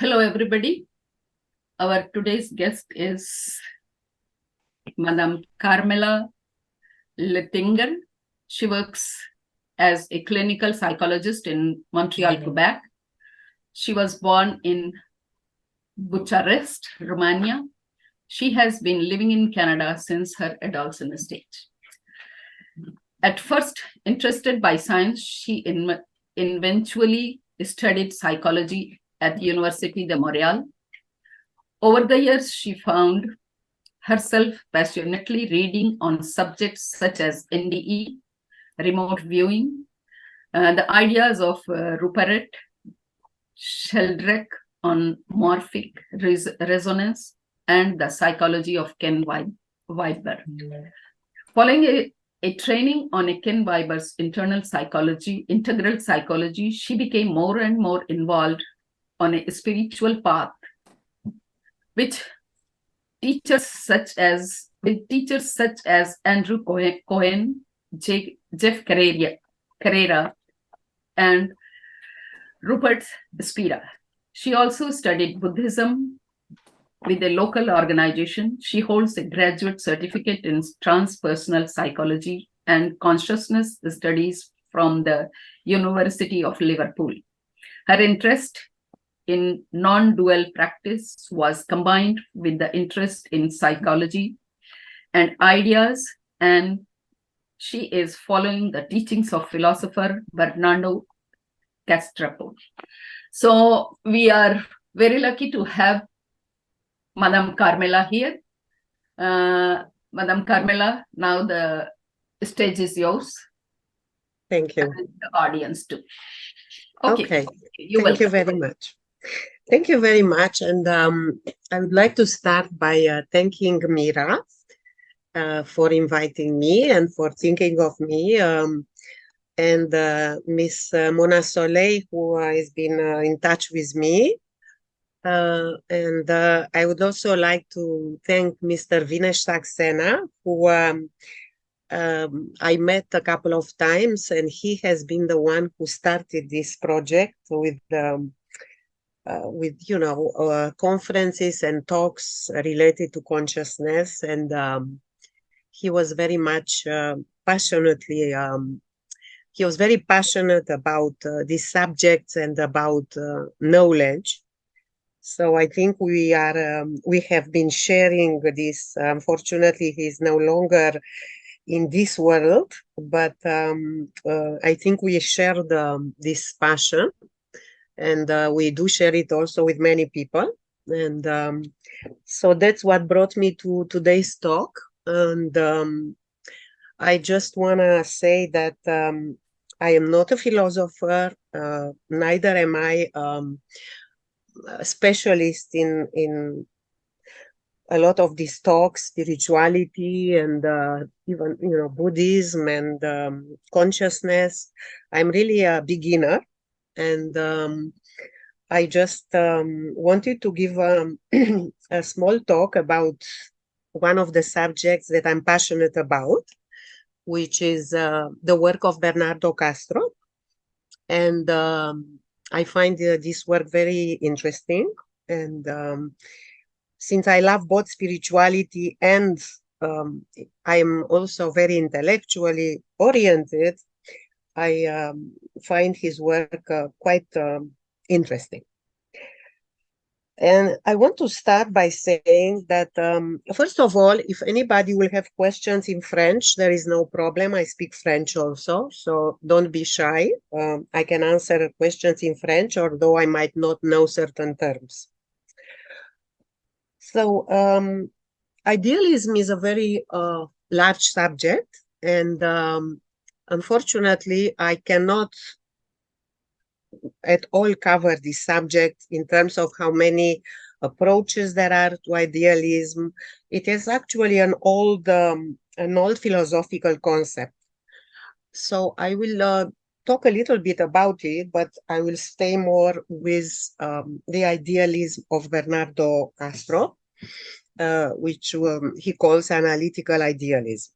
Hello, everybody. Our today's guest is Madame Carmela Luttinger. She works as a clinical psychologist in Montreal, Quebec. She was born in Bucharest, Romania. She has been living in Canada since her adolescent stage. At first interested by science, she eventually studied psychology at the Université de Montreal. Over the years, she found herself passionately reading on subjects such as NDE, remote viewing, the ideas of Rupert Sheldrake on morphic resonance, and the psychology of Ken Wilber. Following a training on Ken Wilber's integral psychology, she became more and more involved on a spiritual path, with teachers such as Andrew Cohen, Jeff Carreira, and Rupert Spira. She also studied Buddhism with a local organization. She holds a graduate certificate in transpersonal psychology and consciousness studies from the University of Liverpool. Her interest in non-dual practice was combined with the interest in psychology and ideas, and she is following the teachings of philosopher Bernardo Kastrup. So we are very lucky to have Madame Carmela here. Madame Carmela, now the stage is yours. Thank you. And the audience too. Okay. Thank you very much. Thank you very much. And I would like to start by thanking Mira for inviting me and for thinking of me. And Miss Mona Soleil, who has been in touch with me. And I would also like to thank Mr. Vinesh Saxena, who I met a couple of times, and he has been the one who started this project with conferences and talks related to consciousness. And he was very much passionately he was very passionate about these subjects and about knowledge. So I think we have been sharing this. Unfortunately, he's no longer in this world, but I think we share this passion, and we do share it also with many people. And so that's what brought me to today's talk. And I just want to say that I am not a philosopher, neither am I a specialist in a lot of these talks, spirituality, and even Buddhism and consciousness. I'm really a beginner, and I just wanted to give a small talk about one of the subjects that I'm passionate about, which is the work of Bernardo Kastrup. And I find this work very interesting. And since I love both spirituality and I am also very intellectually oriented, I find his work quite interesting. And I want to start by saying that, first of all, if anybody will have questions in French, there is no problem. I speak French also, so don't be shy. I can answer questions in French, although I might not know certain terms. So idealism is a very large subject, and unfortunately, I cannot at all cover this subject in terms of how many approaches there are to idealism. It is actually an old philosophical concept. So I will talk a little bit about it, but I will stay more with the idealism of Bernardo Kastrup, which he calls analytical idealism.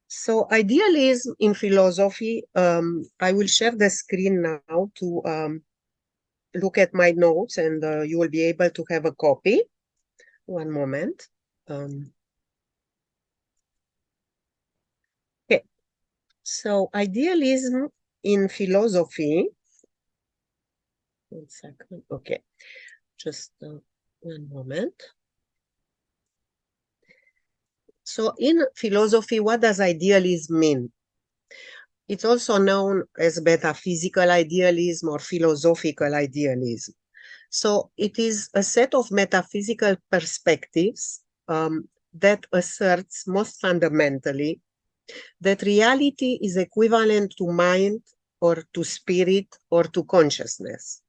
So idealism in philosophy, I will share the screen now to look at my notes and you will be able to have a copy. One moment. Okay, so idealism in philosophy. One second. Okay, just one moment. So in philosophy, what does idealism mean? It's also known as metaphysical idealism or philosophical idealism. So it is a set of metaphysical perspectives that asserts most fundamentally that reality is equivalent to mind or to spirit or to consciousness.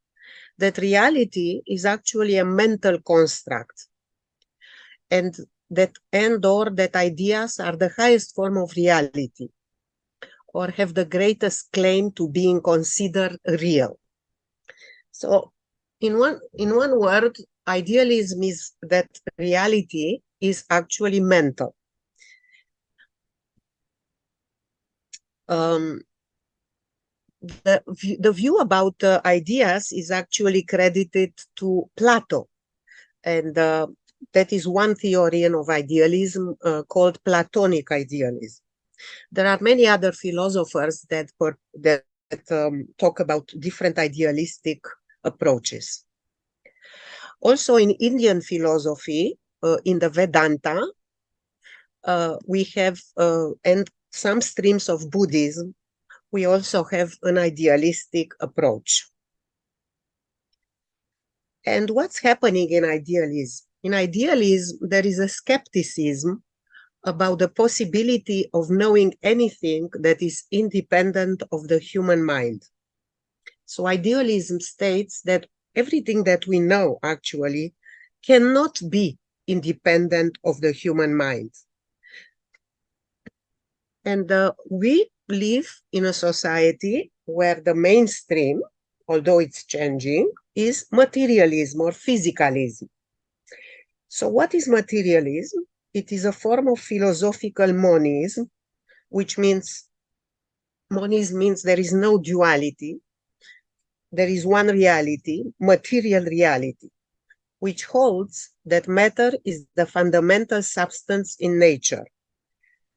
That reality is actually a mental construct, and that ideas are the highest form of reality or have the greatest claim to being considered real. So in one word, idealism is that reality is actually mental. The view about ideas is actually credited to Plato, and that is one theorian of idealism called Platonic idealism. There are many other philosophers that talk about different idealistic approaches. Also in Indian philosophy, in the Vedanta, we have, and some streams of Buddhism, we also have an idealistic approach. And what's happening in idealism? In idealism, there is a skepticism about the possibility of knowing anything that is independent of the human mind. So idealism states that everything that we know actually cannot be independent of the human mind. And we live in a society where the mainstream, although it's changing, is materialism or physicalism. So what is materialism? It is a form of philosophical monism, which means there is no duality. There is one reality, material reality, which holds that matter is the fundamental substance in nature,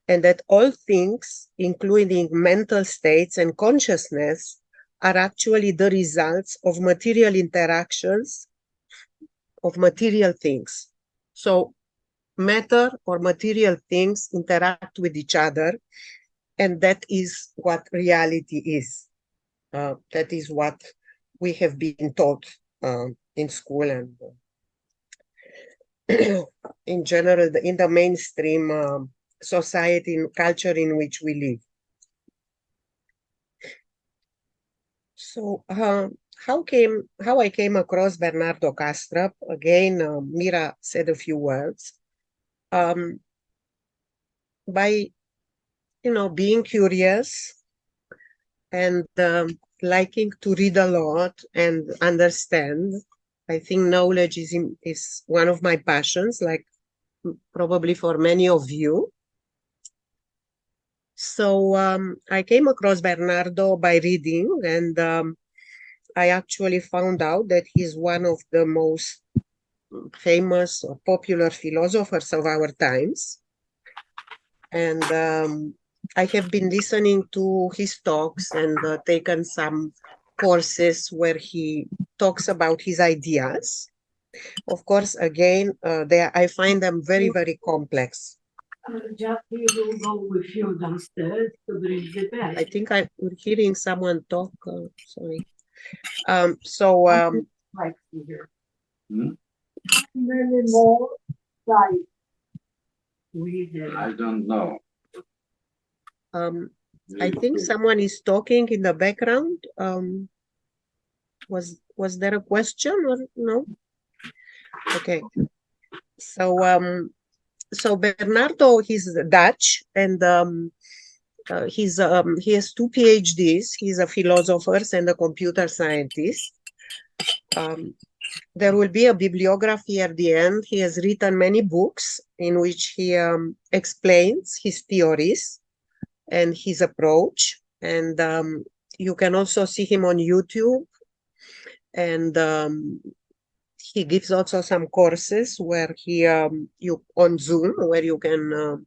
and that all things, including mental states and consciousness, are actually the results of material interactions of material things. So matter or material things interact with each other, and that is what reality is. That is what we have been taught in school and in general in the mainstream society and culture in which we live. So how I came across Bernardo Kastrup, again, Mira said a few words, by, being curious and liking to read a lot and understand. I think knowledge is one of my passions, like probably for many of you. So I came across Bernardo by reading, and I actually found out that he's one of the most famous or popular philosophers of our times. And I have been listening to his talks and taken some courses where he talks about his ideas. Of course, again, I find them very, very complex. Jackie will go with you downstairs to bring the bag. I think we're hearing someone talk. Sorry. Like here. Many more like we have. I don't know. I think someone is talking in the background. Was there a question or no? Okay. So Bernardo, he's Dutch, and he has 2 PhDs. He's a philosopher and a computer scientist. There will be a bibliography at the end. He has written many books in which he explains his theories and his approach. And you can also see him on YouTube. And he gives also some courses where you on Zoom, where you can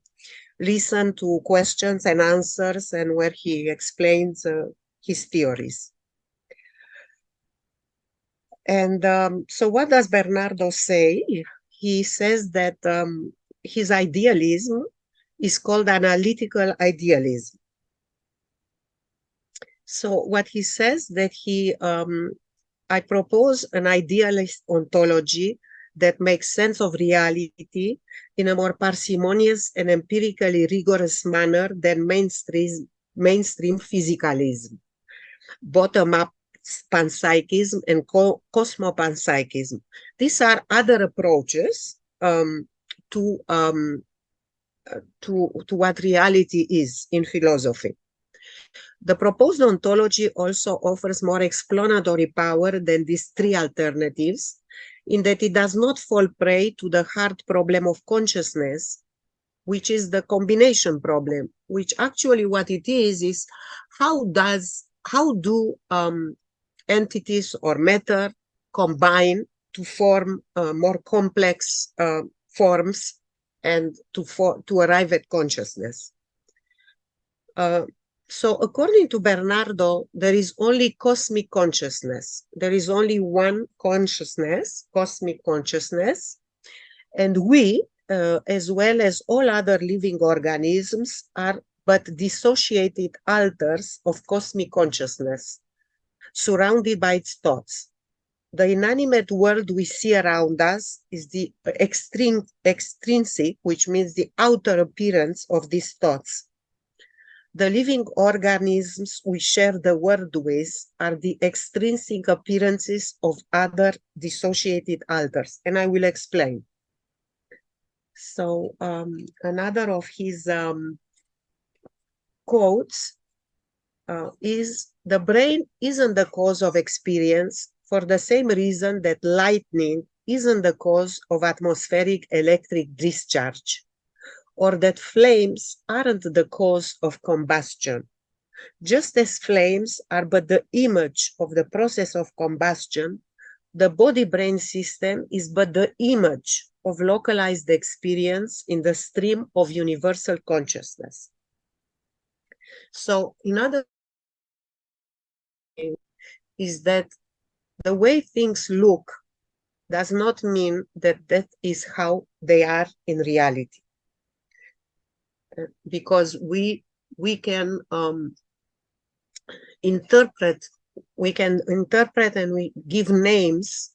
listen to questions and answers, and where he explains his theories. And so what does Bernardo say? He says that his idealism is called analytical idealism. So what he says that I propose an idealist ontology that makes sense of reality in a more parsimonious and empirically rigorous manner than mainstream physicalism, bottom-up panpsychism, and cosmopanpsychism. These are other approaches to what reality is in philosophy. The proposed ontology also offers more explanatory power than these three alternatives, in that it does not fall prey to the hard problem of consciousness, which is the combination problem, which actually what it is how do entities or matter combine to form more complex forms and to arrive at consciousness. So according to Bernardo, there is only cosmic consciousness. There is only one consciousness, cosmic consciousness, and we, as well as all other living organisms, are but dissociated alters of cosmic consciousness, surrounded by its thoughts. The inanimate world we see around us is the extrinsic, which means the outer appearance of these thoughts. The living organisms we share the world with are the extrinsic appearances of other dissociated alters, and I will explain. So another of his quotes is, "The brain isn't the cause of experience for the same reason that lightning isn't the cause of atmospheric electric discharge, or that flames aren't the cause of combustion. Just as flames are but the image of the process of combustion, the body-brain system is but the image of localized experience in the stream of universal consciousness." So, in other words, is that the way things look does not mean that that is how they are in reality. Because we can interpret and we give names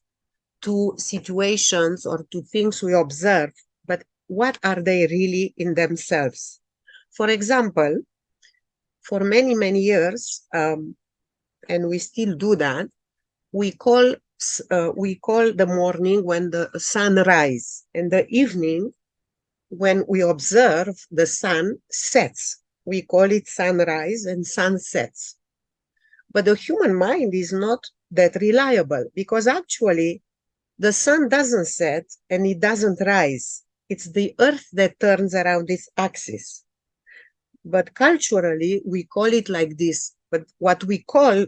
to situations or to things we observe, but what are they really in themselves? For example, for many, many years, and we still do that, we call the morning when the sun rises, and the evening when we observe the sun sets. We call it sunrise and sunsets. But the human mind is not that reliable, because actually the sun doesn't set and it doesn't rise. It's the earth that turns around its axis. But culturally, we call it like this. But what we call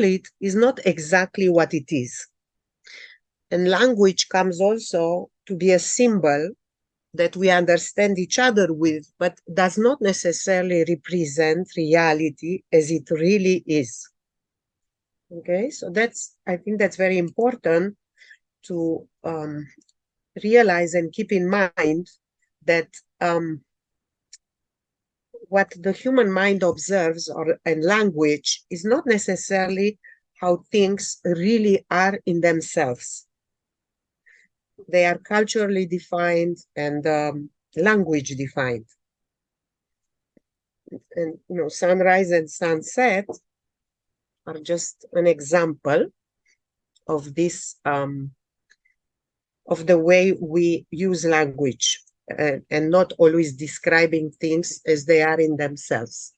it is not exactly what it is. And language comes also to be a symbol that we understand each other with, but does not necessarily represent reality as it really is. Okay, so I think that's very important to realize and keep in mind that what the human mind observes and language is not necessarily how things really are in themselves. They are culturally defined and language defined. And sunrise and sunset are just an example of this, of the way we use language, and not always describing things as they are in themselves.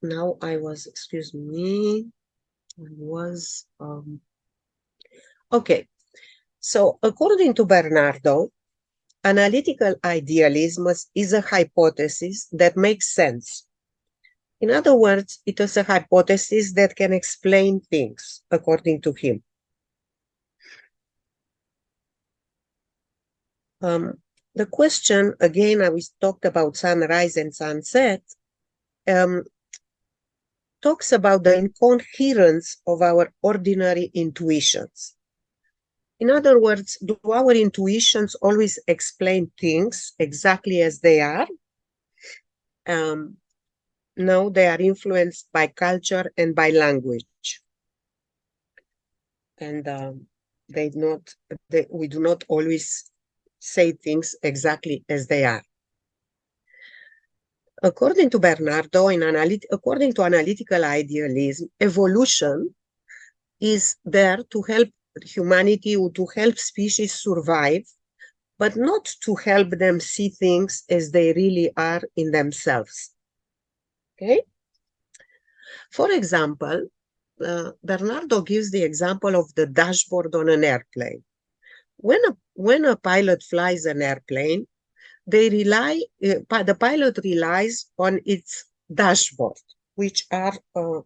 Now excuse me, okay. So according to Bernardo, analytical idealism is a hypothesis that makes sense. In other words, it is a hypothesis that can explain things, according to him. The question, again, we talked about sunrise and sunset, talks about the incoherence of our ordinary intuitions. In other words, do our intuitions always explain things exactly as they are? No, they are influenced by culture and by language. And we do not always say things exactly as they are. According to Bernardo, according to analytical idealism, evolution is there to help humanity or to help species survive, but not to help them see things as they really are in themselves. Okay? For example, Bernardo gives the example of the dashboard on an airplane. When a pilot flies an airplane, the pilot relies on its dashboard, which are an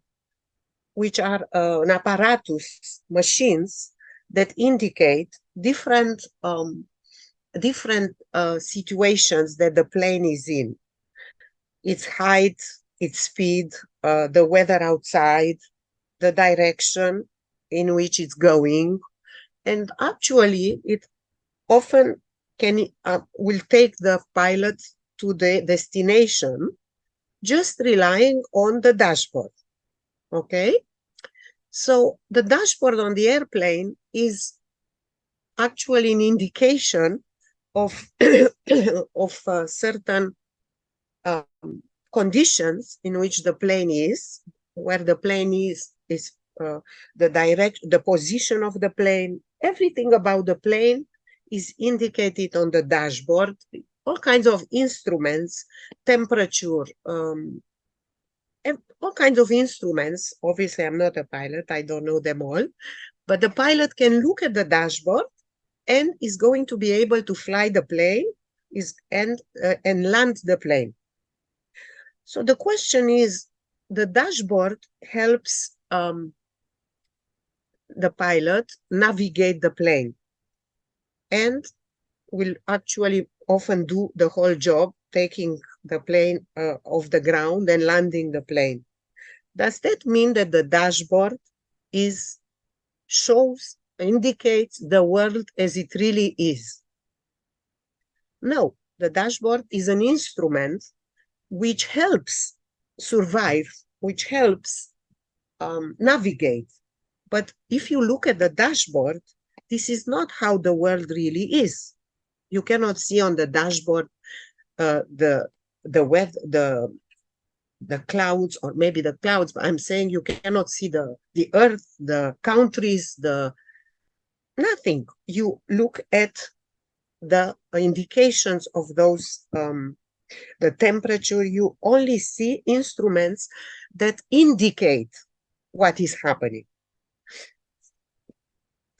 apparatus, machines that indicate different situations that the plane is in. Its height, its speed, the weather outside, the direction in which it's going. And actually, it often will take the pilot to the destination just relying on the dashboard. Okay? So the dashboard on the airplane is actually an indication of, of certain conditions in which the plane is, where the plane is the position of the plane, everything about the plane is indicated on the dashboard, all kinds of instruments, temperature, all kinds of instruments. Obviously, I'm not a pilot, I don't know them all, but the pilot can look at the dashboard and is going to be able to fly the plane and land the plane. So the question is, the dashboard helps the pilot navigate the plane and will actually often do the whole job, taking the plane off the ground and landing the plane. Does that mean that the dashboard indicates the world as it really is? No, the dashboard is an instrument which helps survive, which helps navigate. But if you look at the dashboard, this is not how the world really is. You cannot see on the dashboard the weather, the clouds, or maybe the clouds, but I'm saying you cannot see the earth, the countries, nothing. You look at the indications of those, the temperature. You only see instruments that indicate what is happening.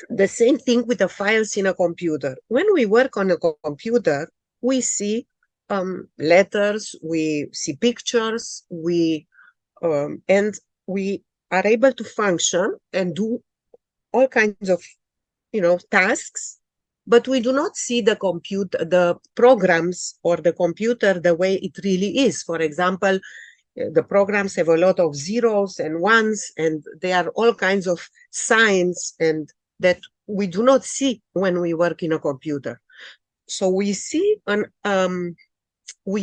The same thing with the files in a computer. When we work on a computer, we see letters, we see pictures, and we are able to function and do all kinds of, tasks, but we do not see the programs or the computer the way it really is. For example, the programs have a lot of zeros and ones, and there are all kinds of signs and that we do not see when we work in a computer. So we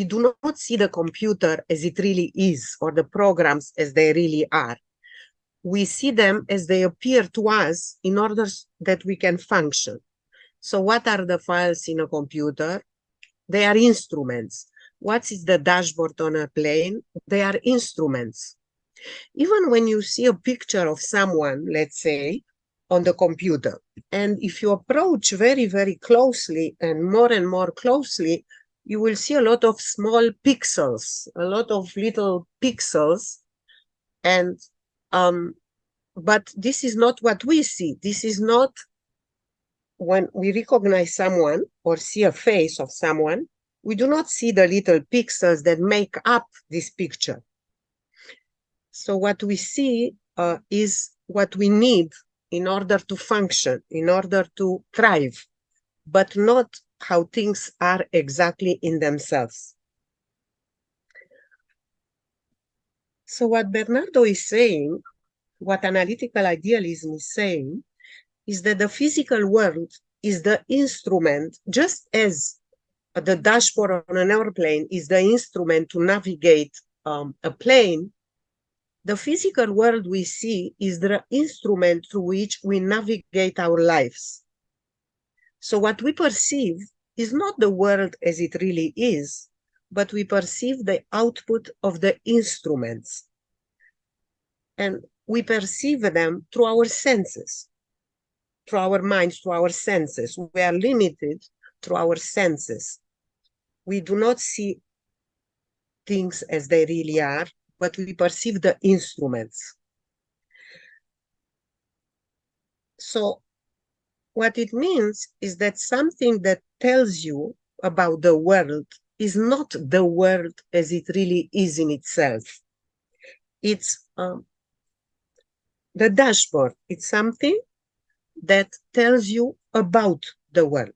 do not see the computer as it really is, or the programs as they really are. We see them as they appear to us in order that we can function. So what are the files in a computer? They are instruments. What is the dashboard on a plane? They are instruments. Even when you see a picture of someone, let's say, on the computer, and if you approach very, very closely and more closely, you will see a lot of small pixels, a lot of little pixels, and but this is not what we see. This is not when we recognize someone or see a face of someone, we do not see the little pixels that make up this picture. So what we see is what we need in order to function, in order to thrive, but not how things are exactly in themselves. So what Bernardo is saying, what analytical idealism is saying, is that the physical world is the instrument, just as the dashboard on an airplane is the instrument to navigate a plane. The physical world we see is the instrument through which we navigate our lives. So what we perceive is not the world as it really is, but we perceive the output of the instruments. And we perceive them through our senses, through our minds, through our senses. We are limited through our senses. We do not see things as they really are, but we perceive the instruments. So what it means is that something that tells you about the world is not the world as it really is in itself. It's the dashboard. It's something that tells you about the world.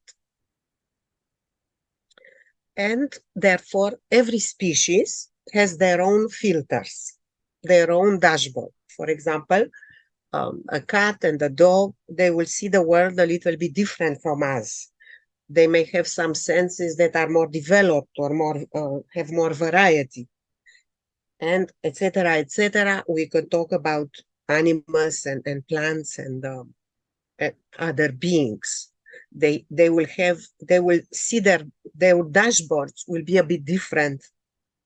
And therefore, every species has their own filters, their own dashboard. For example, a cat and a dog, they will see the world a little bit different from us. They may have some senses that are more developed or more have more variety, and etc. etc. We could talk about animals and plants and other beings. They will see their dashboards will be a bit different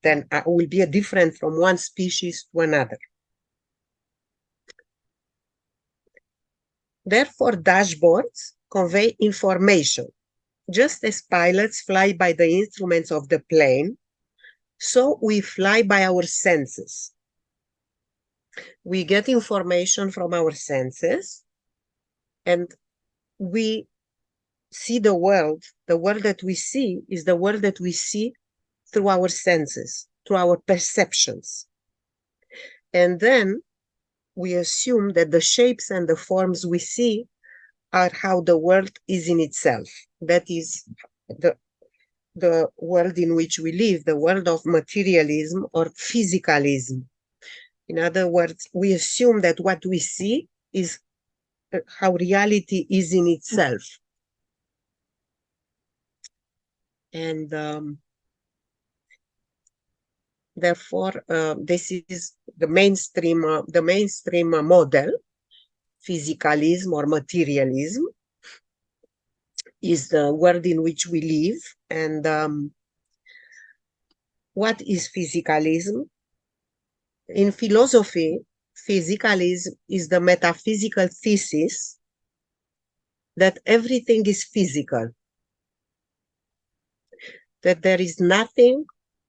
than will be different from one species to another. Therefore, dashboards convey information. Just as pilots fly by the instruments of the plane, so we fly by our senses. We get information from our senses, and we see the world that we see is the world that we see through our senses, through our perceptions. And then we assume that the shapes and the forms we see are how the world is in itself. That is the world in which we live, the world of materialism or physicalism. In other words, we assume that what we see is how reality is in itself. And therefore, this is the mainstream model. Physicalism or materialism is the world in which we live. And what is physicalism? In philosophy, physicalism is the metaphysical thesis that everything is physical, that there is nothing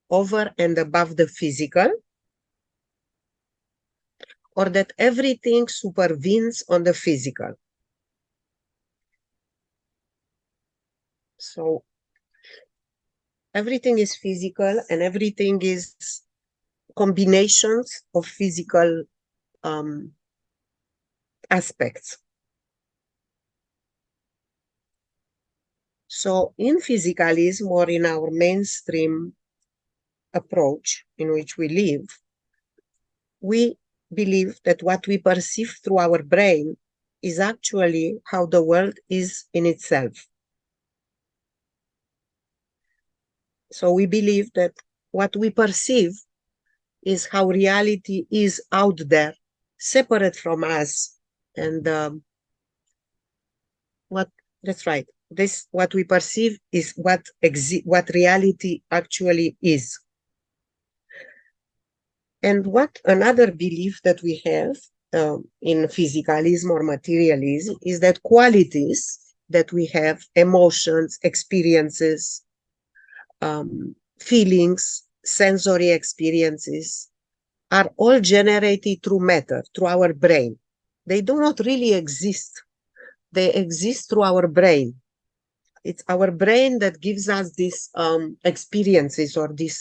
over and above the physical, or that everything supervenes on the physical. So everything is physical and everything is combinations of physical aspects. So in physicalism, or in our mainstream approach in which we live, we believe that what we perceive through our brain is actually how the world is in itself. So we believe that what we perceive is how reality is out there, separate from us. And that's right. What we perceive is what reality actually is. And what another belief that we have in physicalism or materialism is that qualities that we have, emotions, experiences, feelings, sensory experiences, are all generated through matter, through our brain. They do not really exist they exist through our brain. It's our brain that gives us these experiences or these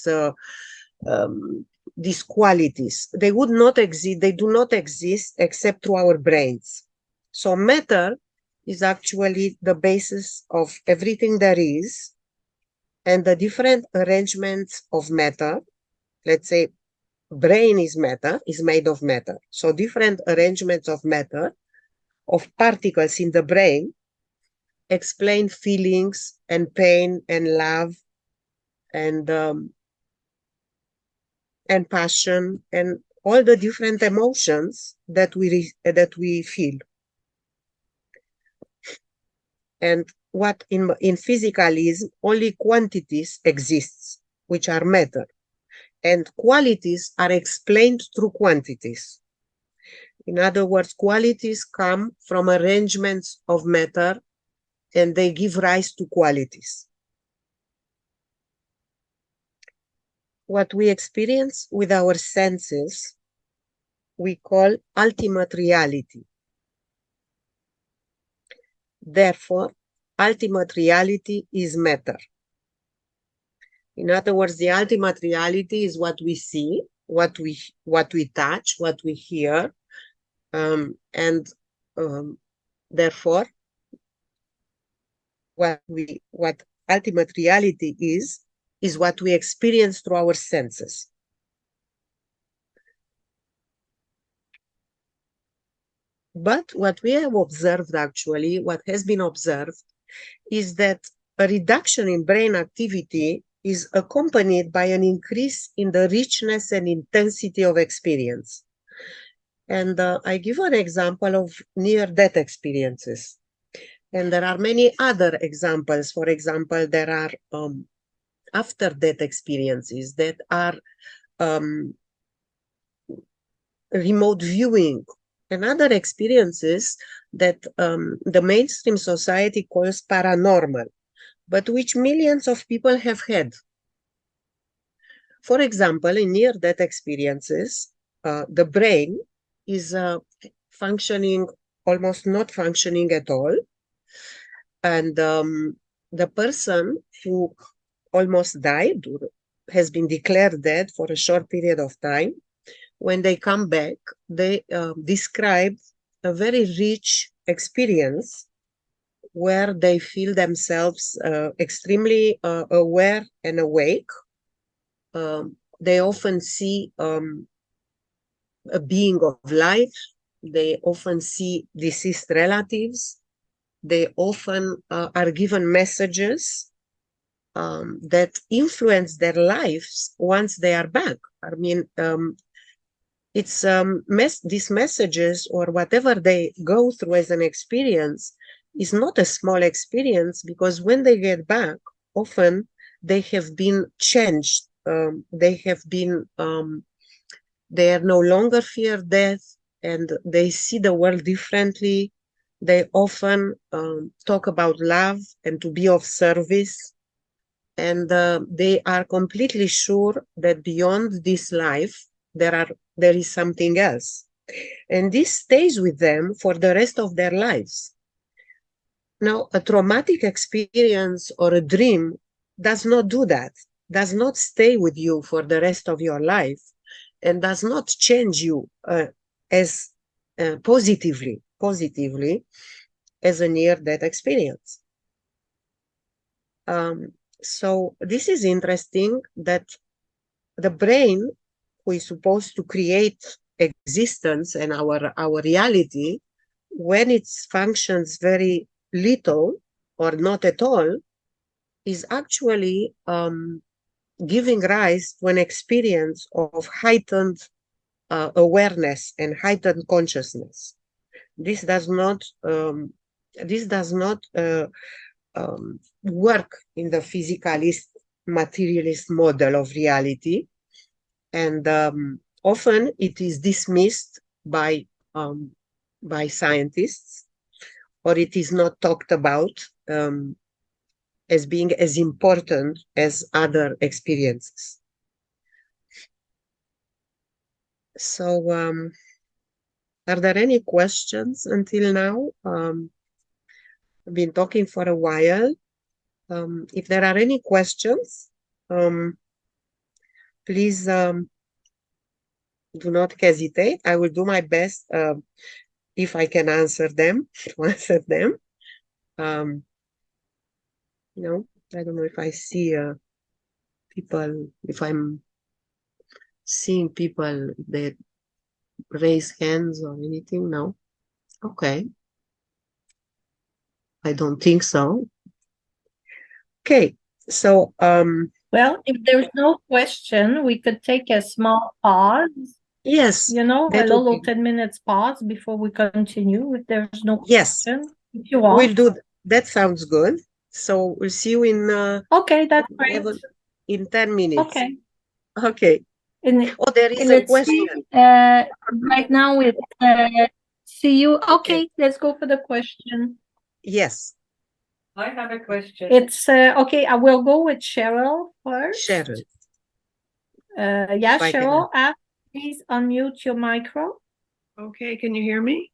qualities. They would not exist, they do not exist except through our brains. So matter is actually the basis of everything there is, and the different arrangements of matter, let's say brain is matter, is made of matter. So different arrangements of matter, of particles in the brain, explain feelings and pain and love and passion and all the different emotions that we feel. And what in physicalism, only quantities exists, which are matter, and qualities are explained through quantities. In other words, qualities come from arrangements of matter and they give rise to qualities. What we experience with our senses, we call ultimate reality. Therefore, ultimate reality is matter. In other words, the ultimate reality is what we see, what we touch, what we hear, and therefore, what ultimate reality is what we experience through our senses. But what we have observed, actually, what has been observed, is that a reduction in brain activity is accompanied by an increase in the richness and intensity of experience. And I give an example of near-death experiences. And there are many other examples. For example, there are after-death experiences that are remote viewing and other experiences that the mainstream society calls paranormal, but which millions of people have had. For example, in near-death experiences, the brain is functioning, almost not functioning at all. And the person who almost died or has been declared dead for a short period of time, when they come back, they describe a very rich experience where they feel themselves extremely aware and awake. They often see a being of light. They often see deceased relatives. They often are given messages that influence their lives once they are back. I mean, it's these messages or whatever they go through as an experience is not a small experience, because when they get back, often they have been changed. They have been, they are no longer fear death, and they see the world differently. They often talk about love and to be of service. And they are completely sure that beyond this life, there is something else. And this stays with them for the rest of their lives. Now, a traumatic experience or a dream does not do that, does not stay with you for the rest of your life, and does not change you as positively as a near-death experience. So this is interesting that the brain, who is supposed to create existence and our reality, when it functions very little or not at all, is actually giving rise to an experience of heightened awareness and heightened consciousness. This does not work in the physicalist, materialist model of reality, and often it is dismissed by scientists, or it is not talked about as being as important as other experiences. So, are there any questions until now? been talking for a while. If there are any questions, please do not hesitate. I will do my best if I can answer them, to answer them. No, I don't know if I see people, if I'm seeing people that raise hands or anything. No. Okay. I don't think so. Okay. So, well, if there's no question, we could take a small pause, yes, a that would little be- 10 minutes pause before we continue, if there's no yes, question, if you want. we'll do that. Sounds good. So we'll see you in Okay, that's great. in 10 minutes. Okay. Okay. And Oh, there is a let's question. see, right now it's see you. Okay, let's go for the question. Yes, I have a question. It's okay, I will go with Cheryl first. Cheryl. Yeah, If I can- Cheryl, please unmute your micro. Okay, can you hear me?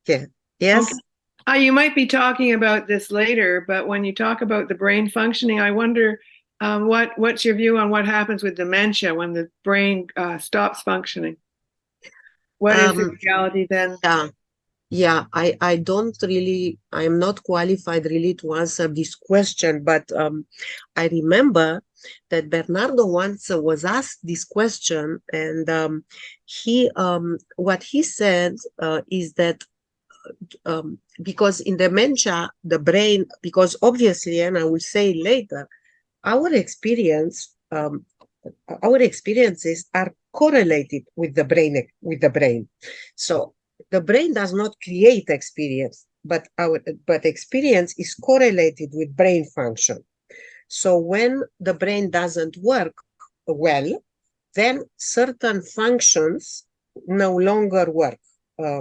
Yeah. Yes. Okay. You might be talking about this later, but when you talk about the brain functioning, I wonder what's your view on what happens with dementia when the brain stops functioning? What is the reality then? Yeah, I don't really, I'm not qualified really to answer this question, but I remember that Bernardo once was asked this question, and he what he said is that because in dementia, the brain, because obviously, and I will say later, our experiences are correlated with the brain. So the brain does not create experience, but experience is correlated with brain function. So when the brain doesn't work well, then certain functions no longer work.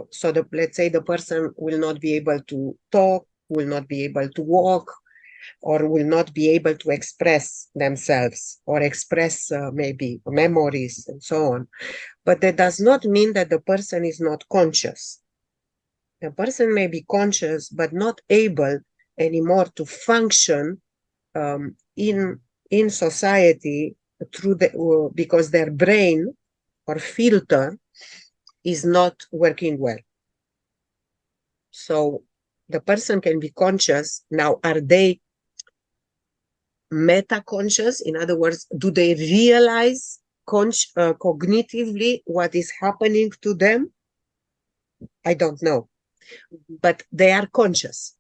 So let's say the person will not be able to talk, will not be able to walk, or will not be able to express themselves or express maybe memories and so on. But that does not mean that the person is not conscious. The person may be conscious, but not able anymore to function in society because their brain or filter is not working well. So the person can be conscious. Now, are they meta-conscious? In other words, do they realize cognitively what is happening to them? I don't know, but they are conscious.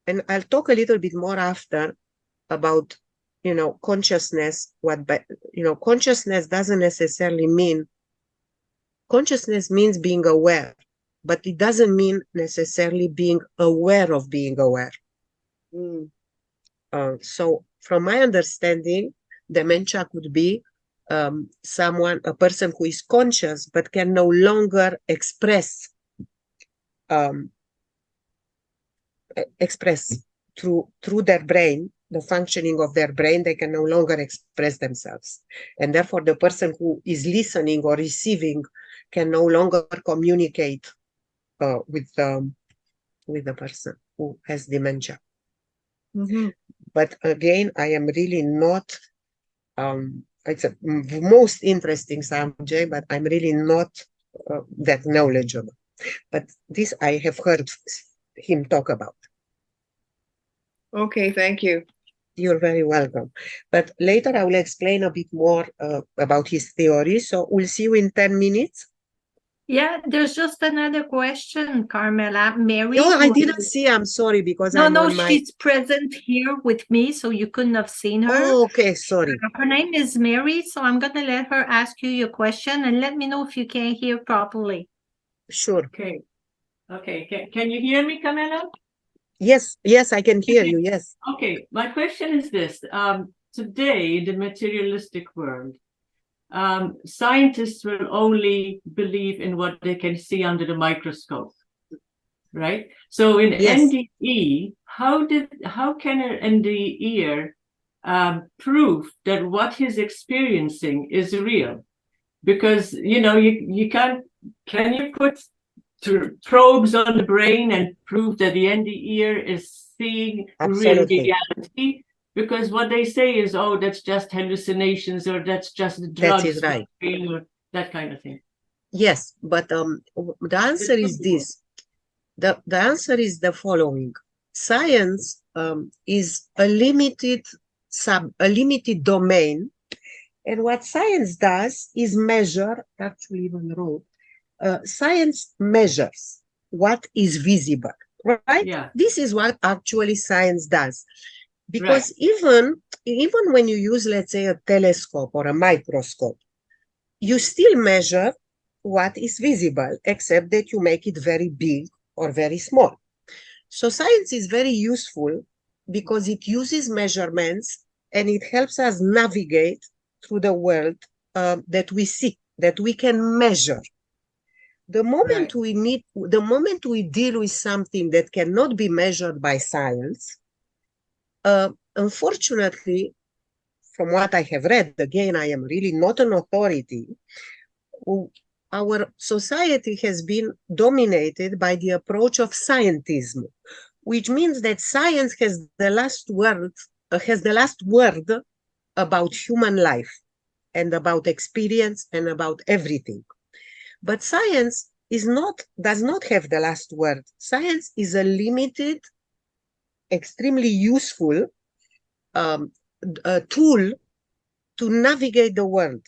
And I'll talk a little bit more after about, consciousness. Consciousness doesn't necessarily mean, consciousness means being aware, but it doesn't mean necessarily being aware of being aware. So from my understanding, dementia could be a person who is conscious but can no longer express through their brain, the functioning of their brain. They can no longer express themselves, and therefore the person who is listening or receiving can no longer communicate with the person who has dementia. But again, I am really not, it's a most interesting subject, but I'm really not that knowledgeable. But this I have heard him talk about. Okay, thank you. You're very welcome. But later I will explain a bit more about his theory. So we'll see you in 10 minutes. Yeah, there's just another question, Carmela. Mary. No, I didn't see. I'm sorry, because she's present here with me, so you couldn't have seen her. Oh, okay, sorry. Her name is Mary, so I'm going to let her ask you your question and let me know if you can't hear properly. Sure. Okay. Can you hear me, Carmela? Yes, I can hear you, yes. Okay, my question is this. Today, in the materialistic world, scientists will only believe in what they can see under the microscope, right? So in NDE, how can an NDEer prove that what he's experiencing is real? Because you can't. Can you put probes on the brain and prove that the end ear is seeing real Absolutely. reality? Because what they say is, oh, that's just hallucinations, or that's just the That drugs, is right. or that kind of thing. Yes, but the answer is this. The answer is the following. Science is a limited domain, and what science does is measure, actually even wrote, science measures what is visible, right? Yeah. This is what actually science does. Because even when you use, let's say, a telescope or a microscope, you still measure what is visible, except that you make it very big or very small. So science is very useful because it uses measurements and it helps us navigate through the world that we see, that we can measure. The moment we deal with something that cannot be measured by science, unfortunately, from what I have read, again, I am really not an authority, our society has been dominated by the approach of scientism, which means that science has the last word about human life and about experience and about everything. But science does not have the last word. Science is a limited, extremely useful tool to navigate the world.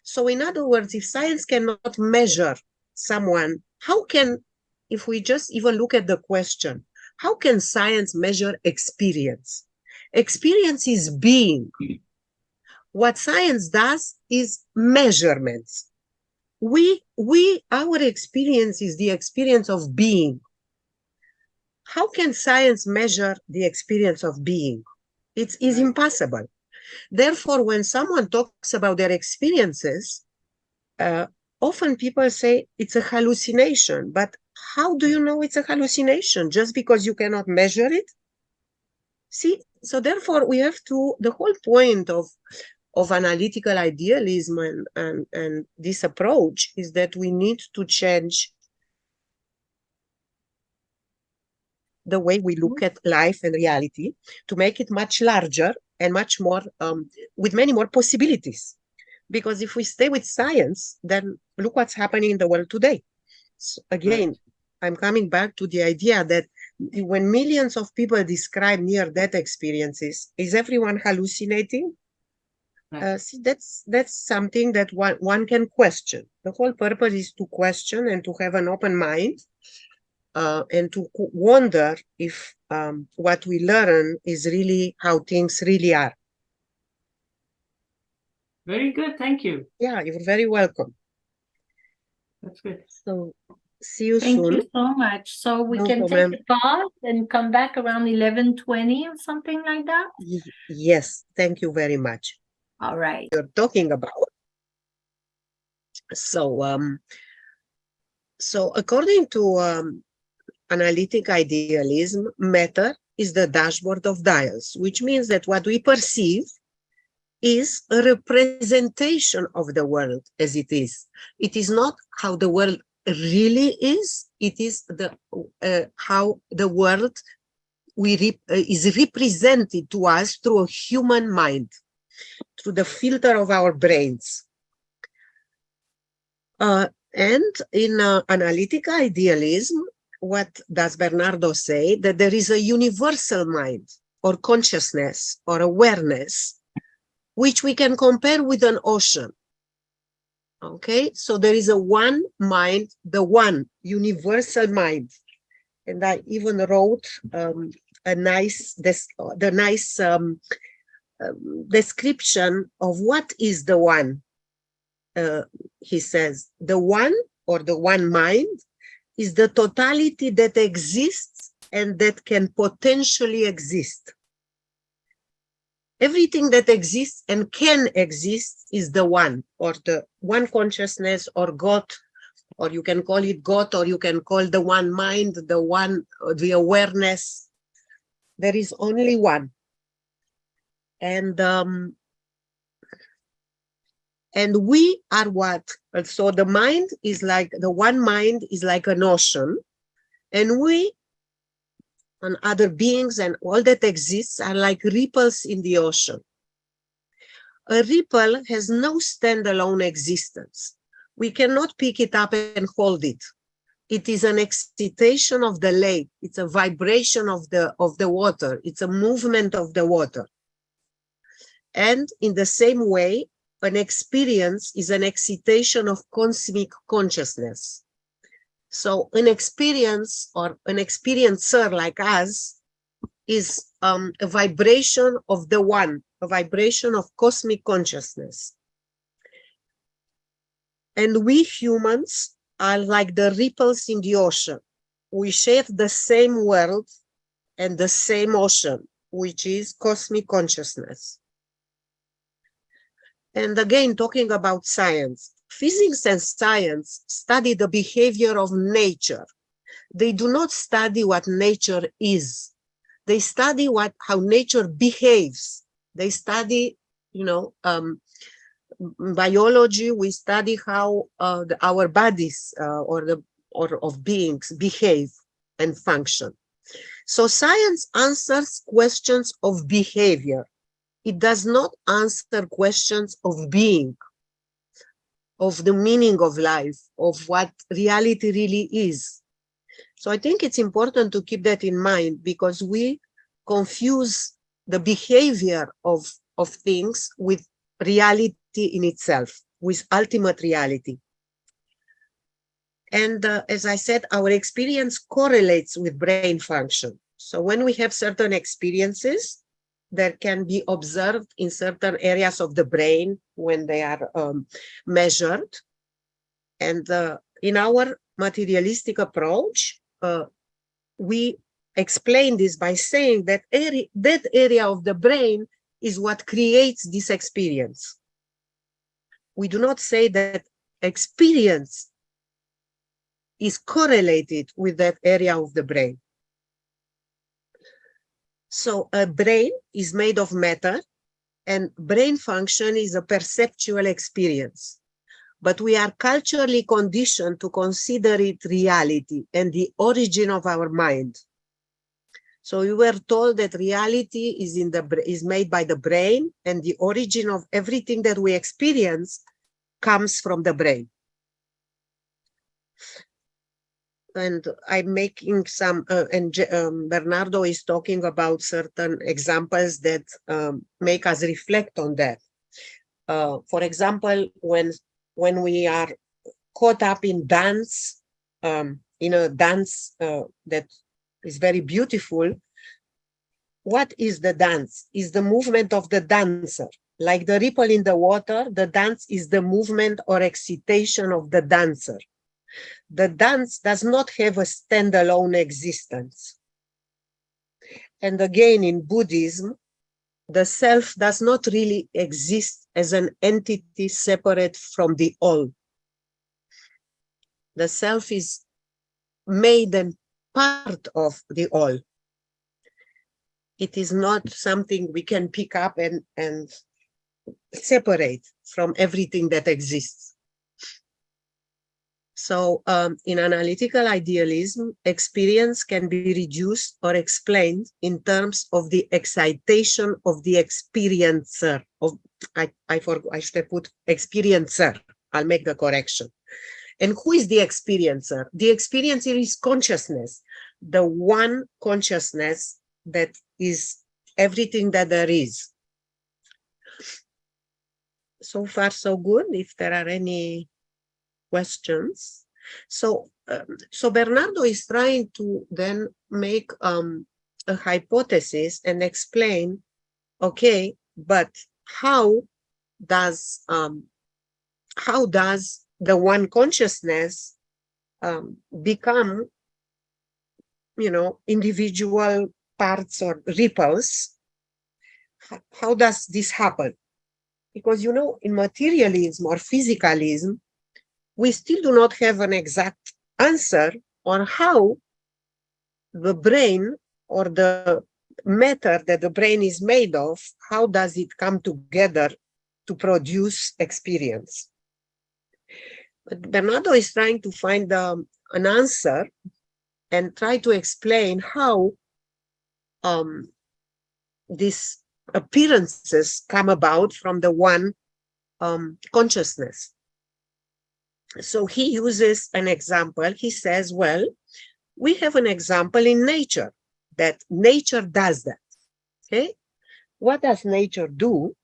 So in other words, if science cannot measure someone, how can, if we just even look at the question, how can science measure experience? Experience is being. What science does is measurements. Our experience is the experience of being. How can science measure the experience of being? It is impossible. Therefore, when someone talks about their experiences, often people say it's a hallucination. But how do you know it's a hallucination? Just because you cannot measure it? See, so therefore we have to, the whole point of analytical idealism and this approach is that we need to change the way we look at life and reality to make it much larger and much more, with many more possibilities. Because if we stay with science, then look what's happening in the world today. So again, I'm coming back to the idea that when millions of people describe near-death experiences, is everyone hallucinating? See, that's something that one can question. The whole purpose is to question and to have an open mind, and to wonder if what we learn is really how things really are. Very good, thank you. Yeah, you're very welcome. That's good. So, see you Thank soon. you so much. So we No can problem. take a pause and come back around 11:20 or something like that? Yes, thank you very much. All right. You're talking about. So according to analytic idealism, matter is the dashboard of dials, which means that what we perceive is a representation of the world as it is. It is not how the world really is. It is how the world is represented to us through a human mind, through the filter of our brains. And in analytic idealism, what does Bernardo say? That there is a universal mind or consciousness or awareness which we can compare with an ocean. Okay, so there is a one mind, the one universal mind. And I even wrote a nice description of what is the one. He says, the one or the one mind is the totality that exists and that can potentially exist. Everything that exists and can exist is the one, or the one consciousness, or God, or you can call it God, or you can call the one mind, the one, the awareness. There is only one. And And we are what? So the mind is like, the one mind is like an ocean, and we and other beings and all that exists are like ripples in the ocean. A ripple has no standalone existence. We cannot pick it up and hold it. It is an excitation of the lake. It's a vibration of the water. It's a movement of the water. And in the same way, an experience is an excitation of cosmic consciousness. So an experience or an experiencer like us is a vibration of the one, a vibration of cosmic consciousness. And we humans are like the ripples in the ocean. We share the same world and the same ocean, which is cosmic consciousness. And again, talking about science, physics and science study the behavior of nature. They do not study what nature is. They study how nature behaves. They study, biology. We study how our bodies or of beings behave and function. So science answers questions of behavior. It does not answer questions of being, of the meaning of life, of what reality really is. So I think it's important to keep that in mind, because we confuse the behavior of things with reality in itself, with ultimate reality. And as I said, our experience correlates with brain function. So when we have certain experiences that can be observed in certain areas of the brain when they are measured. And in our materialistic approach, we explain this by saying that that area of the brain is what creates this experience. We do not say that experience is correlated with that area of the brain. So a brain is made of matter, and brain function is a perceptual experience. But we are culturally conditioned to consider it reality and the origin of our mind. So we were told that reality is made by the brain, and the origin of everything that we experience comes from the brain. And I'm making some, Bernardo is talking about certain examples that make us reflect on that. For example, when we are caught up in dance, in a dance that is very beautiful, what is the dance? Is the movement of the dancer. Like the ripple in the water, the dance is the movement or excitation of the dancer. The dance does not have a standalone existence. And again, in Buddhism, the self does not really exist as an entity separate from the all. The self is made and part of the all. It is not something we can pick up and separate from everything that exists. So in analytical idealism, experience can be reduced or explained in terms of the excitation of the experiencer. I should have put experiencer. I'll make the correction. And who is the experiencer? The experiencer is consciousness, the one consciousness that is everything that there is. So far, so good. If there are any questions. So Bernardo is trying to then make a hypothesis and explain, okay, but how does the one consciousness become, individual parts or ripples? How does this happen? Because, in materialism or physicalism, we still do not have an exact answer on how the brain or the matter that the brain is made of, how does it come together to produce experience. But Bernardo is trying to find an answer and try to explain how these appearances come about from the one consciousness. So he uses an example. He says, well, we have an example in nature, that nature does that. Okay? What does nature do?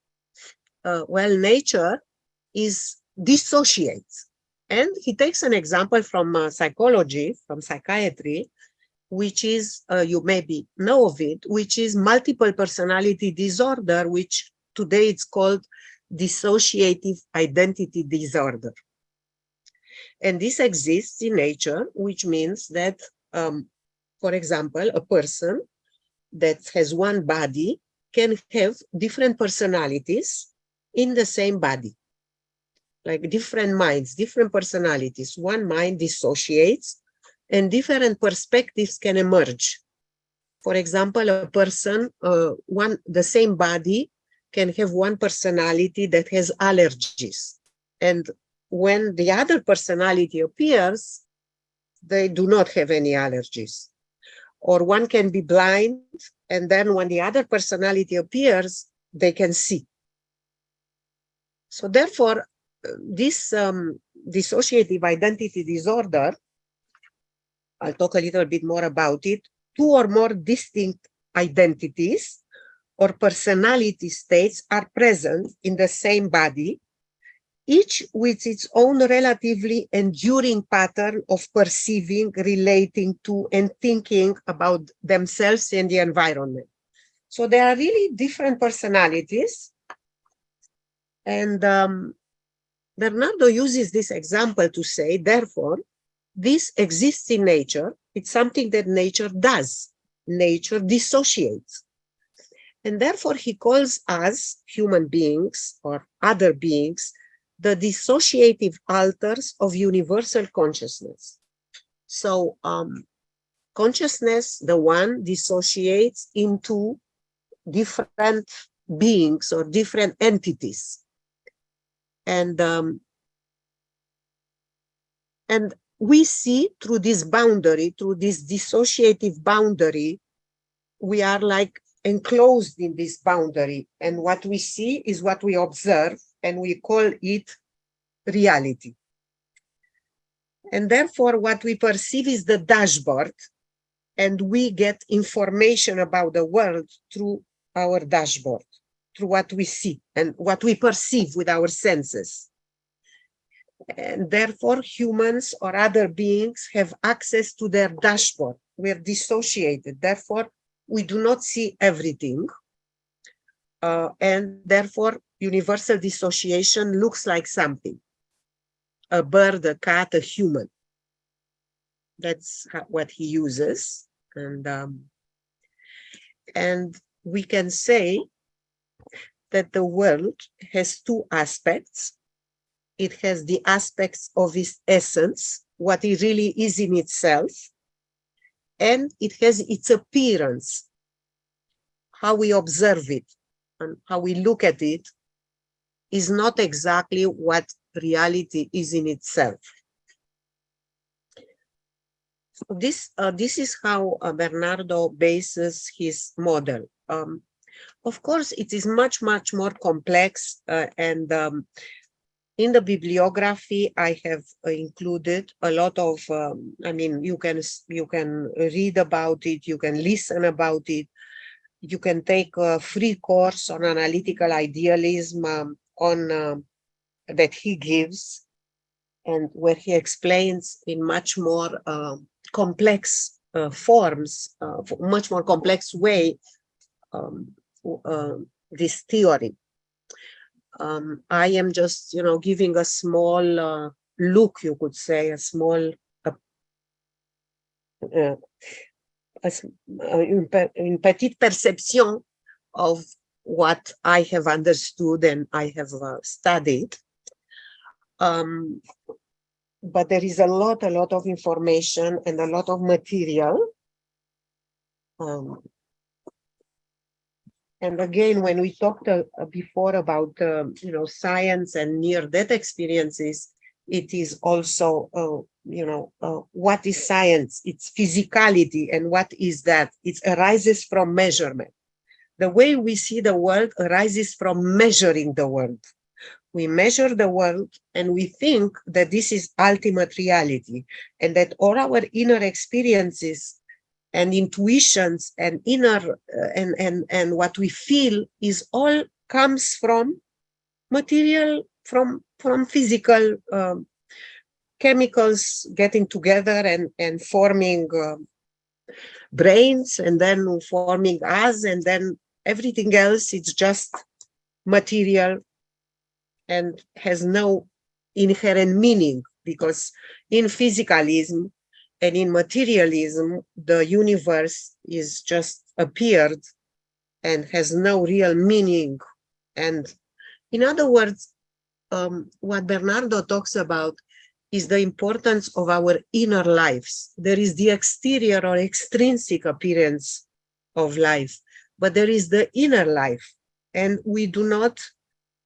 Well, nature is dissociates. And he takes an example from psychology, from psychiatry, which is, you maybe know of it, which is multiple personality disorder, which today it's called dissociative identity disorder. And this exists in nature, which means that, for example, a person that has one body can have different personalities in the same body. Like different minds, different personalities. One mind dissociates and different perspectives can emerge. For example, a person, the same body can have one personality that has allergies. And when the other personality appears, they do not have any allergies. Or one can be blind, and then when the other personality appears, they can see. So therefore, this dissociative identity disorder, I'll talk a little bit more about it, two or more distinct identities or personality states are present in the same body, each with its own relatively enduring pattern of perceiving, relating to, and thinking about themselves and the environment. So there are really different personalities. And Bernardo uses this example to say, therefore, this exists in nature. It's something that nature does. Nature dissociates. And therefore, he calls us, human beings or other beings, the dissociative alters of universal consciousness. So consciousness, the one, dissociates into different beings or different entities. And we see through this boundary, through this dissociative boundary, we are like enclosed in this boundary. And what we see is what we observe, and we call it reality. And therefore, what we perceive is the dashboard, and we get information about the world through our dashboard, through what we see and what we perceive with our senses. And therefore, humans or other beings have access to their dashboard. We're dissociated. Therefore, we do not see everything. And therefore, universal dissociation looks like something. A bird, a cat, a human. That's what he uses. And we can say that the world has two aspects. It has the aspects of its essence, what it really is in itself, and it has its appearance, how we observe it and how we look at it is not exactly what reality is in itself. So this is how Bernardo bases his model. Of course, it is much, much more complex, and in the bibliography, I have included a lot of, I mean, you can read about it, you can listen about it, you can take a free course on analytical idealism that he gives, and where he explains in much more complex forms, much more complex way, this theory. I am just, giving a small look, you could say, a small, une petite perception of what I have understood and I have studied. But there is a lot of information and a lot of material. And again, when we talked before about science and near-death experiences, it is also what is science? It's physicality, and what is that? It arises from measurement. The way we see the world arises from measuring the world. We measure the world and we think that this is ultimate reality, and that all our inner experiences and intuitions and inner and what we feel is all comes from material, from physical chemicals getting together and forming brains, and then forming us, and then everything else, it's just material and has no inherent meaning, because in physicalism and in materialism, the universe is just appeared and has no real meaning. And in other words, what Bernardo talks about is the importance of our inner lives. There is the exterior or extrinsic appearance of life, but there is the inner life. And we do not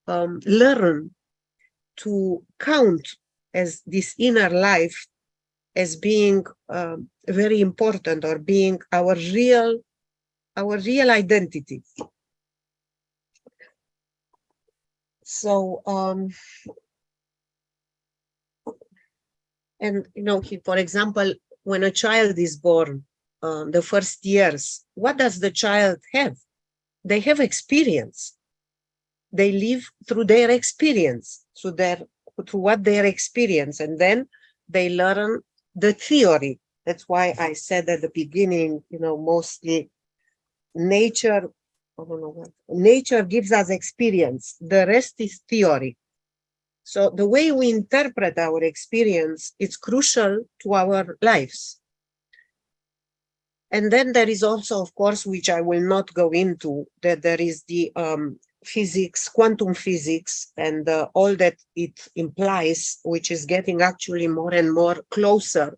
learn to count as this inner life as being very important, or being our real identity. So, and for example, when a child is born, the first years, what does the child have? They have experience. They live through their experience, through what they experience, and then they learn the theory. That's why I said at the beginning, mostly nature gives us experience. The rest is theory. So the way we interpret our experience is crucial to our lives. And then there is also, of course, which I will not go into, that there is the physics, quantum physics, and all that it implies, which is getting actually more and more closer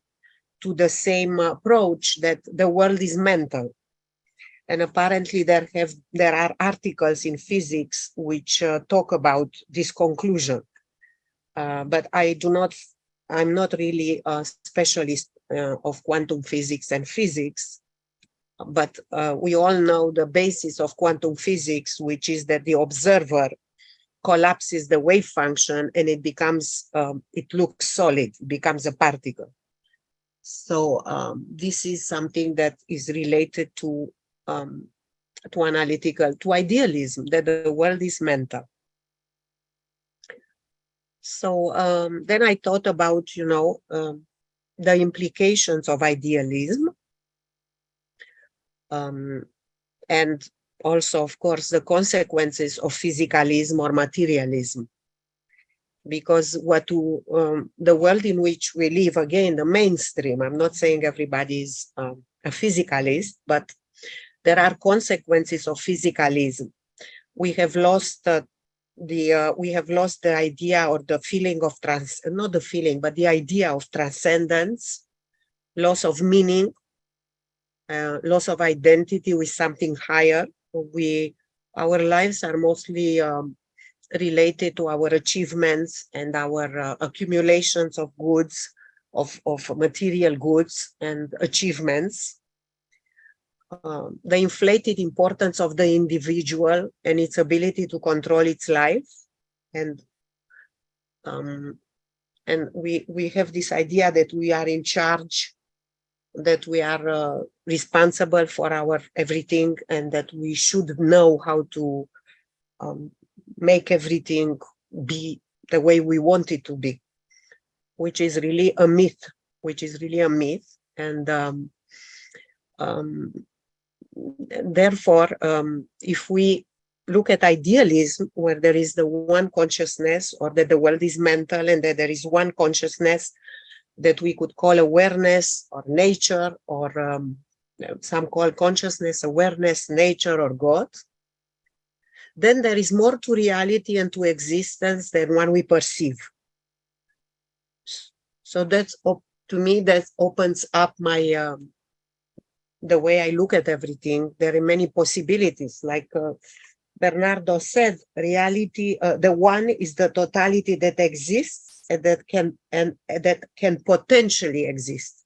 to the same approach, that the world is mental. And apparently there are articles in physics which talk about this conclusion. But I'm not really a specialist of quantum physics and physics, but we all know the basis of quantum physics, which is that the observer collapses the wave function and it becomes, it looks solid, it becomes a particle. So this is something that is related to idealism, that the world is mental. So then I thought about, the implications of idealism, and also, of course, the consequences of physicalism or materialism. Because the world in which we live, again, the mainstream, I'm not saying everybody is a physicalist, but there are consequences of physicalism. We have lost the idea or the feeling of not the feeling, but the idea of transcendence, loss of meaning, loss of identity with something higher. Our lives are mostly related to our achievements and our accumulations of goods, of material goods and achievements. The inflated importance of the individual and its ability to control its life, and we have this idea that we are in charge, that we are responsible for our everything, and that we should know how to make everything be the way we want it to be, which is really a myth. And therefore, if we look at idealism, where there is the one consciousness, or that the world is mental, and that there is one consciousness that we could call awareness or nature, or some call consciousness, awareness, nature, or God, then there is more to reality and to existence than one we perceive. So that's, to me, that opens up my the way I look at everything, there are many possibilities. Like Bernardo said, reality, the one is the totality that exists and that can potentially exist.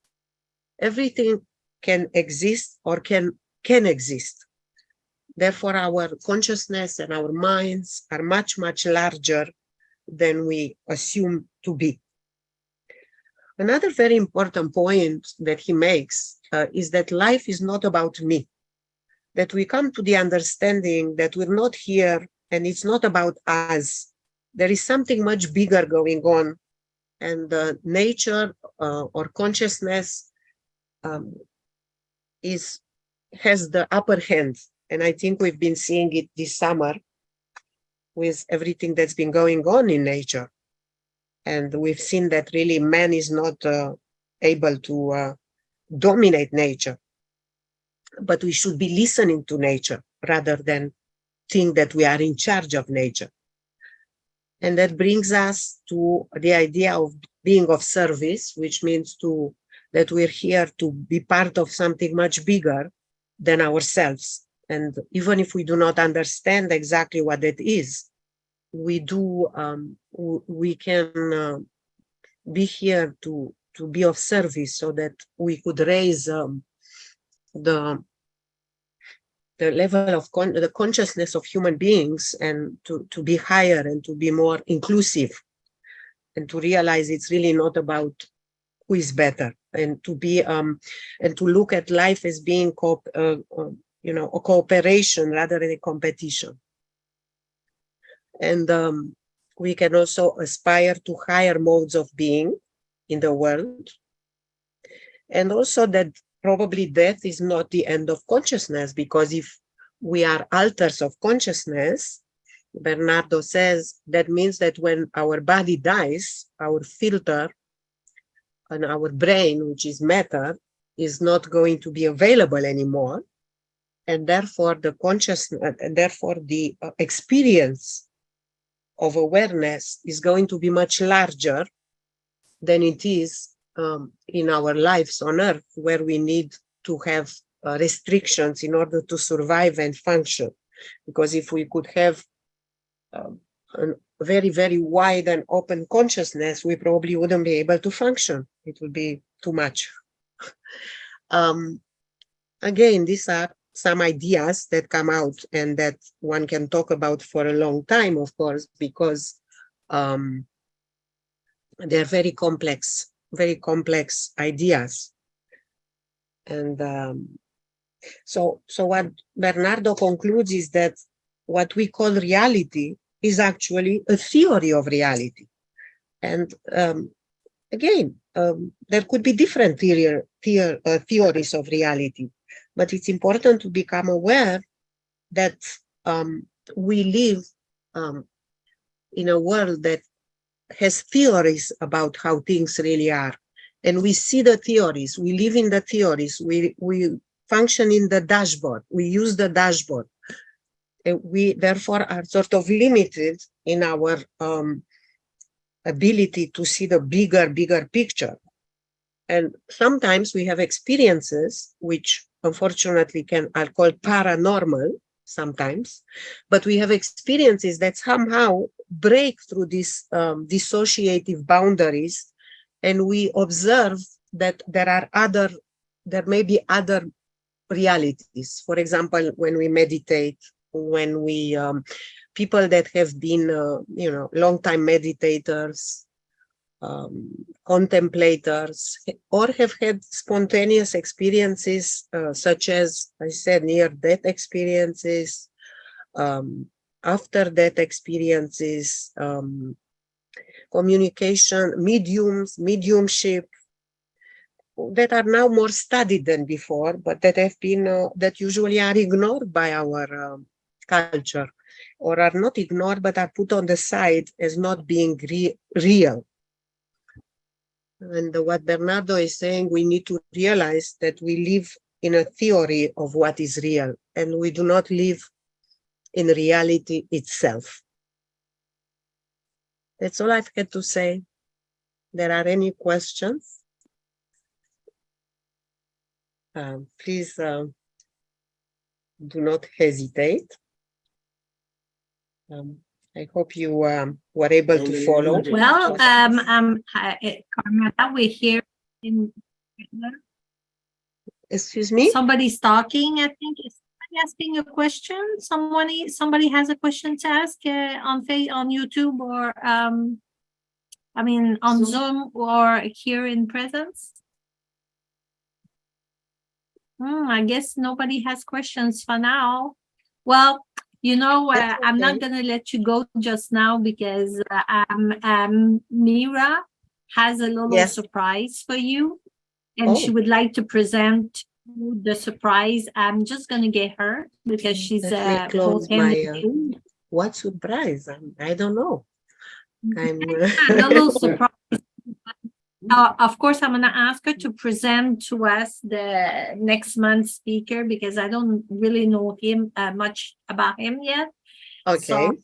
Everything can exist or can exist. Therefore, our consciousness and our minds are much, much larger than we assume to be. Another very important point that he makes is that life is not about me, that we come to the understanding that we're not here and it's not about us. There is something much bigger going on, and nature or consciousness has the upper hand. And I think we've been seeing it this summer with everything that's been going on in nature. And we've seen that really man is not able to dominate nature, but we should be listening to nature rather than think that we are in charge of nature. And that brings us to the idea of being of service, which means that we're here to be part of something much bigger than ourselves. And even if we do not understand exactly what that is, we can be here to be of service so that we could raise the level of the consciousness of human beings, and to be higher and to be more inclusive, and to realize it's really not about who is better, and to be and to look at life as being a cooperation rather than a competition. And we can also aspire to higher modes of being in the world. And also that probably death is not the end of consciousness, because if we are alters of consciousness, Bernardo says, that means that when our body dies, our filter and our brain, which is matter, is not going to be available anymore. And therefore the consciousness, and therefore the experience of awareness is going to be much larger than it is in our lives on Earth, where we need to have restrictions in order to survive and function. Because if we could have a very, very wide and open consciousness, we probably wouldn't be able to function. It would be too much. Again, these are some ideas that come out and that one can talk about for a long time, of course, because they're very complex ideas. And so what Bernardo concludes is that what we call reality is actually a theory of reality. And again, there could be different theories of reality, but it's important to become aware that we live in a world that has theories about how things really are. And we see the theories, we live in the theories, we function in the dashboard, we use the dashboard. And we therefore are sort of limited in our ability to see the bigger picture. And sometimes we have experiences which unfortunately are called paranormal sometimes, but we have experiences that somehow break through these dissociative boundaries, and we observe that there may be other realities. For example, when we meditate, when we people that have been long time meditators, contemplators, or have had spontaneous experiences such as, I said, near-death experiences, after-death experiences, communication, mediumship, that are now more studied than before, but that have been that usually are ignored by our culture, or are not ignored but are put on the side as not being real. And what Bernardo is saying, we need to realize that we live in a theory of what is real, and we do not live in reality itself. That's all I've had to say. There are any questions? Please do not hesitate. I hope you were able to follow. Well, Carmela, we're here in. Excuse me? Somebody's talking, I think. Is somebody asking a question? Somebody has a question to ask on YouTube or I mean on Zoom or here in presence? I guess nobody has questions for now. Well, you know, I'm not gonna let you go just now because Mira has a little surprise for you, and she would like to present the surprise. I'm just gonna get her because she's Let me close my what surprise? I don't know. I'm a little surprise. Of course, I'm gonna ask her to present to us the next month's speaker because I don't really know him much about him yet. Okay. So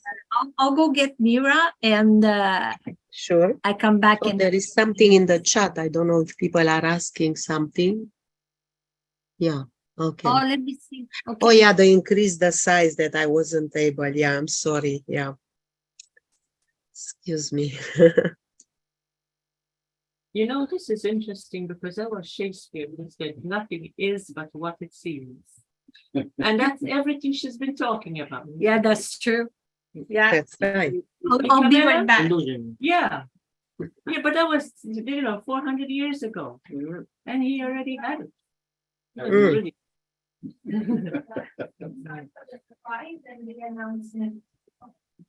I'll go get Mira and sure. I come back. Oh, there is something in the chat. I don't know if people are asking something. Yeah. Okay. Oh, let me see. Okay. Oh, yeah, they increased the size that I wasn't able. Yeah, I'm sorry. Yeah. Excuse me. You know, this is interesting because that was Shakespeare who said nothing is but what it seems. And that's everything she's been talking about. Yeah, that's true. Yeah. That's right. I'll be right back. Yeah. Yeah, but that was, 400 years ago. And he already had it. That was really...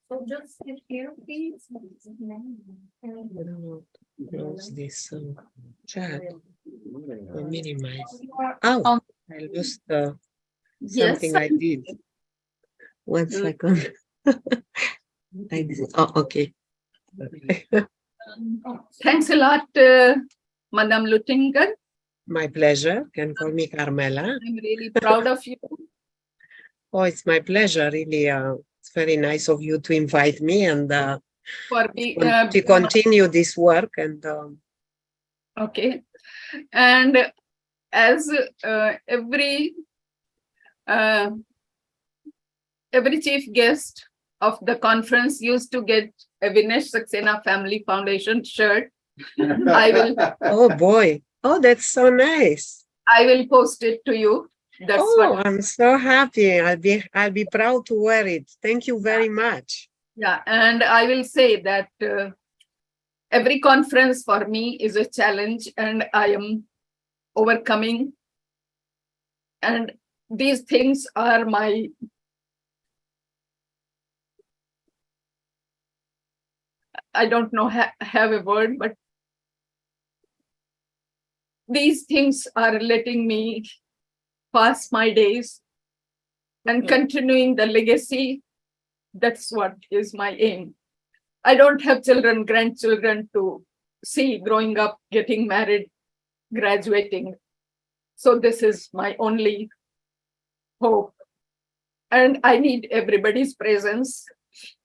So just sit here, please. Close this chat. Minimize. Oh, I lost something I did. 1 second. I did. Oh, okay. Thanks a lot, Madame Luttinger. My pleasure. Can call me Carmela. I'm really proud of you. Oh, it's my pleasure, really. It's very nice of you to invite me and to continue this work. And okay. And as every chief guest of the conference used to get a Vinesh Saxena Family Foundation shirt, I will. Oh boy! Oh, that's so nice. I will post it to you. That's I'm so happy. I'll be proud to wear it. Thank you very much. Yeah, and I will say that every conference for me is a challenge, and I am overcoming. And these things are my I don't know have a word, but these things are letting me pass my days and continuing the legacy. That's what is my aim. I don't have children, grandchildren to see growing up, getting married, graduating. So this is my only hope. And I need everybody's presence,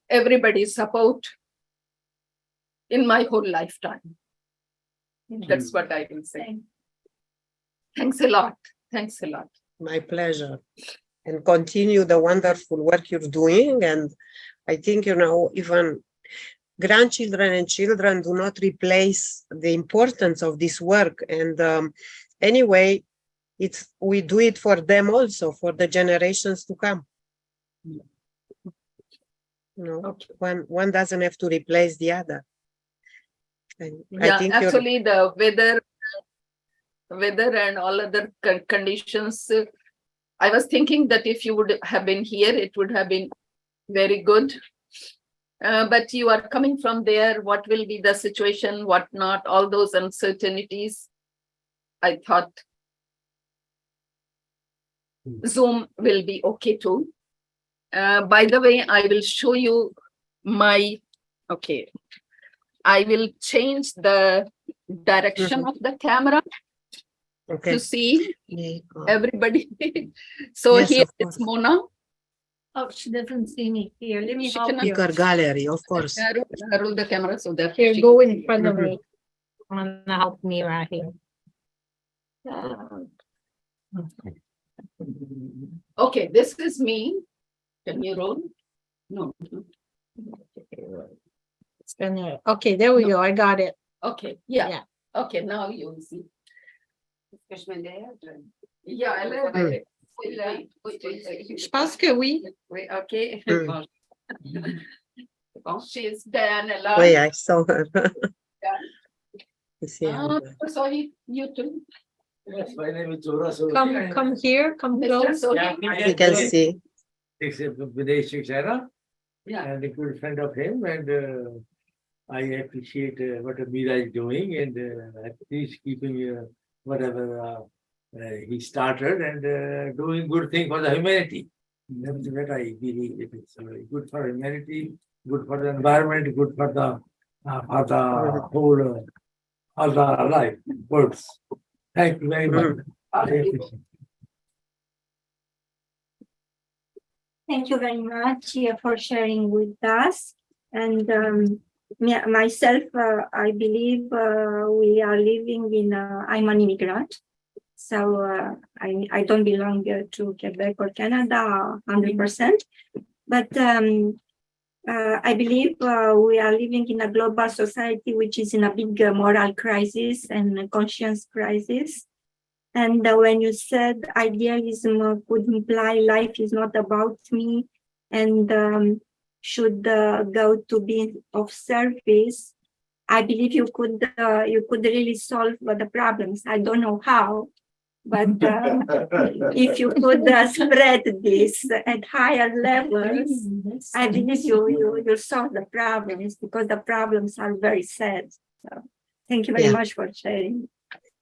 everybody's support in my whole lifetime. That's what I will say. Thanks a lot. Thanks a lot. My pleasure. And continue the wonderful work you're doing. And I think, even grandchildren and children do not replace the importance of this work. And anyway, we do it for them also, for the generations to come. Okay. One doesn't have to replace the other. And yeah, I think actually the weather and all other conditions, I was thinking that if you would have been here, it would have been very good. But you are coming from there. What will be the situation? What not? All those uncertainties. I thought Zoom will be okay too. By the way, I will show you my, I will change the direction of the camera to see everybody. So yes, here it's Mona. Oh, she doesn't see me. Here, let me help you. Gallery, of course. Roll the camera so that here, go in front of me. I'm gonna help me right here. Okay, this is me. Can you roll? No. It's gonna, okay, there we go. I got it. Okay, yeah. Yeah. Okay, now you'll see. Yeah, Je pense que oui. Oui, okay. Mm. She's Diana. Oh, yeah, I saw her. Yeah. You see her. Sorry, you too. Yes, my name is Zora. So Come here, come Mr. close. Sohi. You can see. it's a Videsh Shiksara Yeah. and a good friend of him, and I appreciate what Meera is doing, and he's keeping whatever he started and doing good thing for the humanity. That's what I believe it is good for humanity, good for the environment, good for the whole all the life works. Thank you very much. I appreciate it. Thank you very much for sharing with us. And myself, I believe we are living in, I'm an immigrant. So I don't belong to Quebec or Canada 100%. But I believe we are living in a global society which is in a big moral crisis and a conscience crisis. And when you said idealism could imply life is not about me and should go to be of service, I believe you could really solve the problems. I don't know how, but if you could spread this at higher levels, I believe you solve the problems because the problems are very sad. So thank you very much for sharing.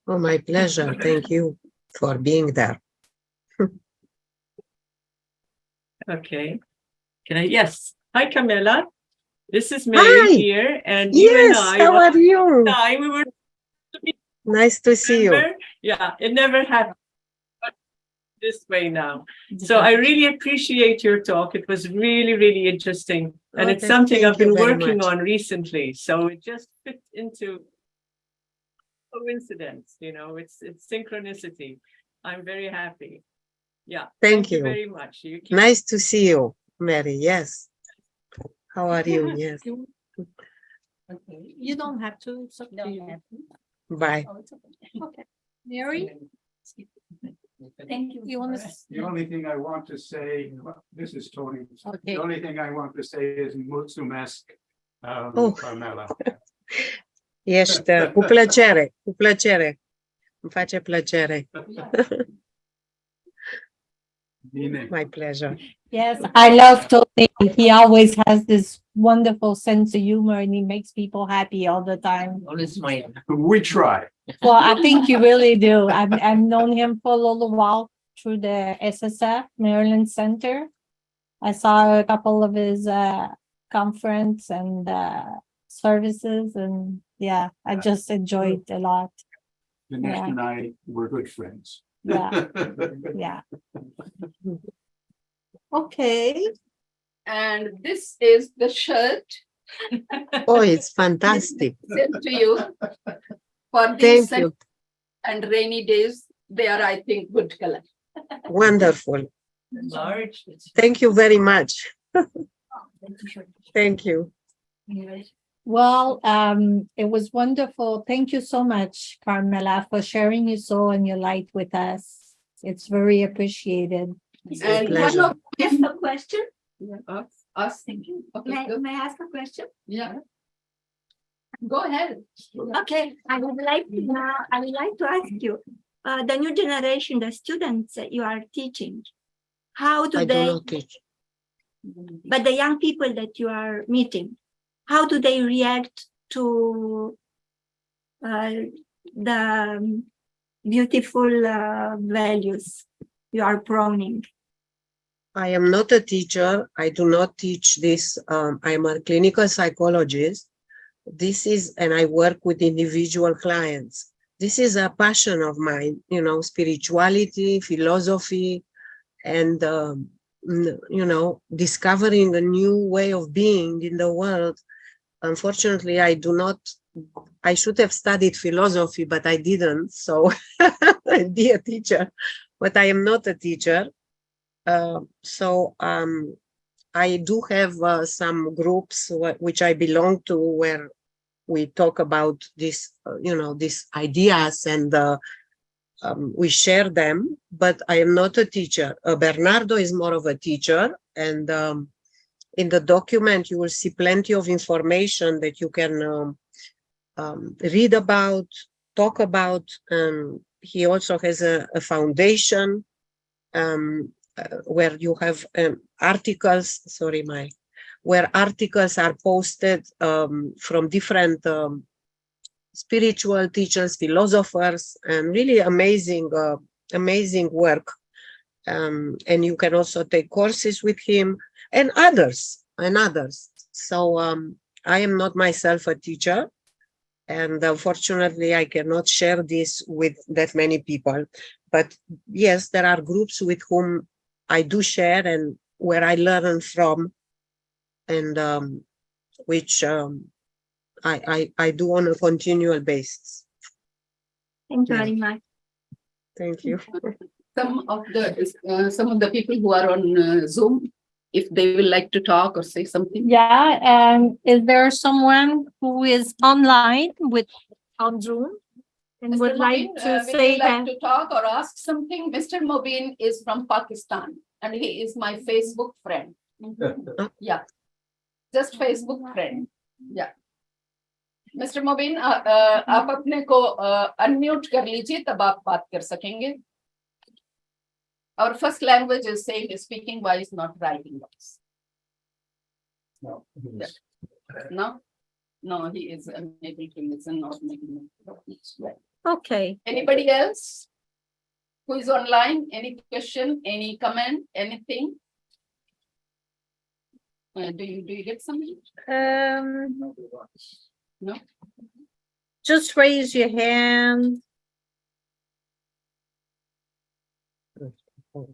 Oh, my pleasure. Thank you for being there. Okay. Can I? Yes. Hi, Carmela. This is Mary Hi. here, and you and Yes, I. how are you? We were. Nice to see you. Remember? Yeah, it never happened but this way now. So I really appreciate your talk. It was really, really interesting, and it's Okay, something I've thank you been very working much. on recently. So it just fits into coincidence, it's synchronicity. I'm very happy. Yeah. Thank you. very much. You keep Nice to see you, Mary. Yes. How are you? Yes. You don't have to. It's up to you. Bye. Okay. Mary, Thank you. you want to? The only thing I want to say, this is Tony. Okay. The only thing I want to say is mulțumesc, Oh. Carmela. Ești cu plăcere, cu plăcere. Îmi face plăcere. Bine. My pleasure. Yes, I love Tony. He always has this wonderful sense of humor and he makes people happy all the time. We try. Well, I think you really do. I've known him for a little while through the SSF Maryland Center. I saw a couple of his conference and services, and yeah, I just enjoyed a lot. Dinesh Yeah. and I were good friends. Yeah, yeah. Okay. And this is the shirt Oh, it's fantastic. sent to you for Thank these you. and rainy days. They are, I think, good color. Wonderful. large. Thank you very much. Thank you. Well, it was wonderful. Thank you so much, Carmela, for sharing your soul and your light with us. It's very appreciated. And pleasure. one of Ask a question? us thinking. Okay, good. May I ask a question? Yeah. Go ahead. Okay, I would like to ask you, the new generation, the students that you are teaching, how do I do they, not teach. but the young people that you are meeting, how do they react to the beautiful values you are promoting? I am not a teacher. I do not teach this. I'm a clinical psychologist. This is, and I work with individual clients. This is a passion of mine, spirituality, philosophy, and, discovering a new way of being in the world. Unfortunately, I should have studied philosophy, but I didn't. So I'd be a teacher. but I am not a teacher. So I do have some groups which I belong to where we talk about this, these ideas, and we share them, but I am not a teacher. Bernardo is more of a teacher, and in the document you will see plenty of information that you can read about, talk about. He also has a foundation where you have articles, where articles are posted from different spiritual teachers, philosophers, and really amazing work. And you can also take courses with him and others. So I am not myself a teacher, and unfortunately I cannot share this with that many people. But yes, there are groups with whom I do share and where I learn from, and which I do on a continual basis. Thank you very much. Thank you. Some of the people who are on Zoom, if they will like to talk or say something. Yeah, and is there someone who is online on Zoom and would like to say like to talk or ask something? Mr. Mobeen is from Pakistan and he is my Facebook friend. Yeah, just Facebook friend. Yeah. Mr. Mobeen, आप अपने को unmute कर लीजिए, तब आप बात कर सकेंगे. Our first language is same, speaking wise, not writing wise. No. Yeah. No, he is unable to listen or making it. Okay. Anybody else who is online? Any question, any comment, anything? Do you get something? No. Just raise your hand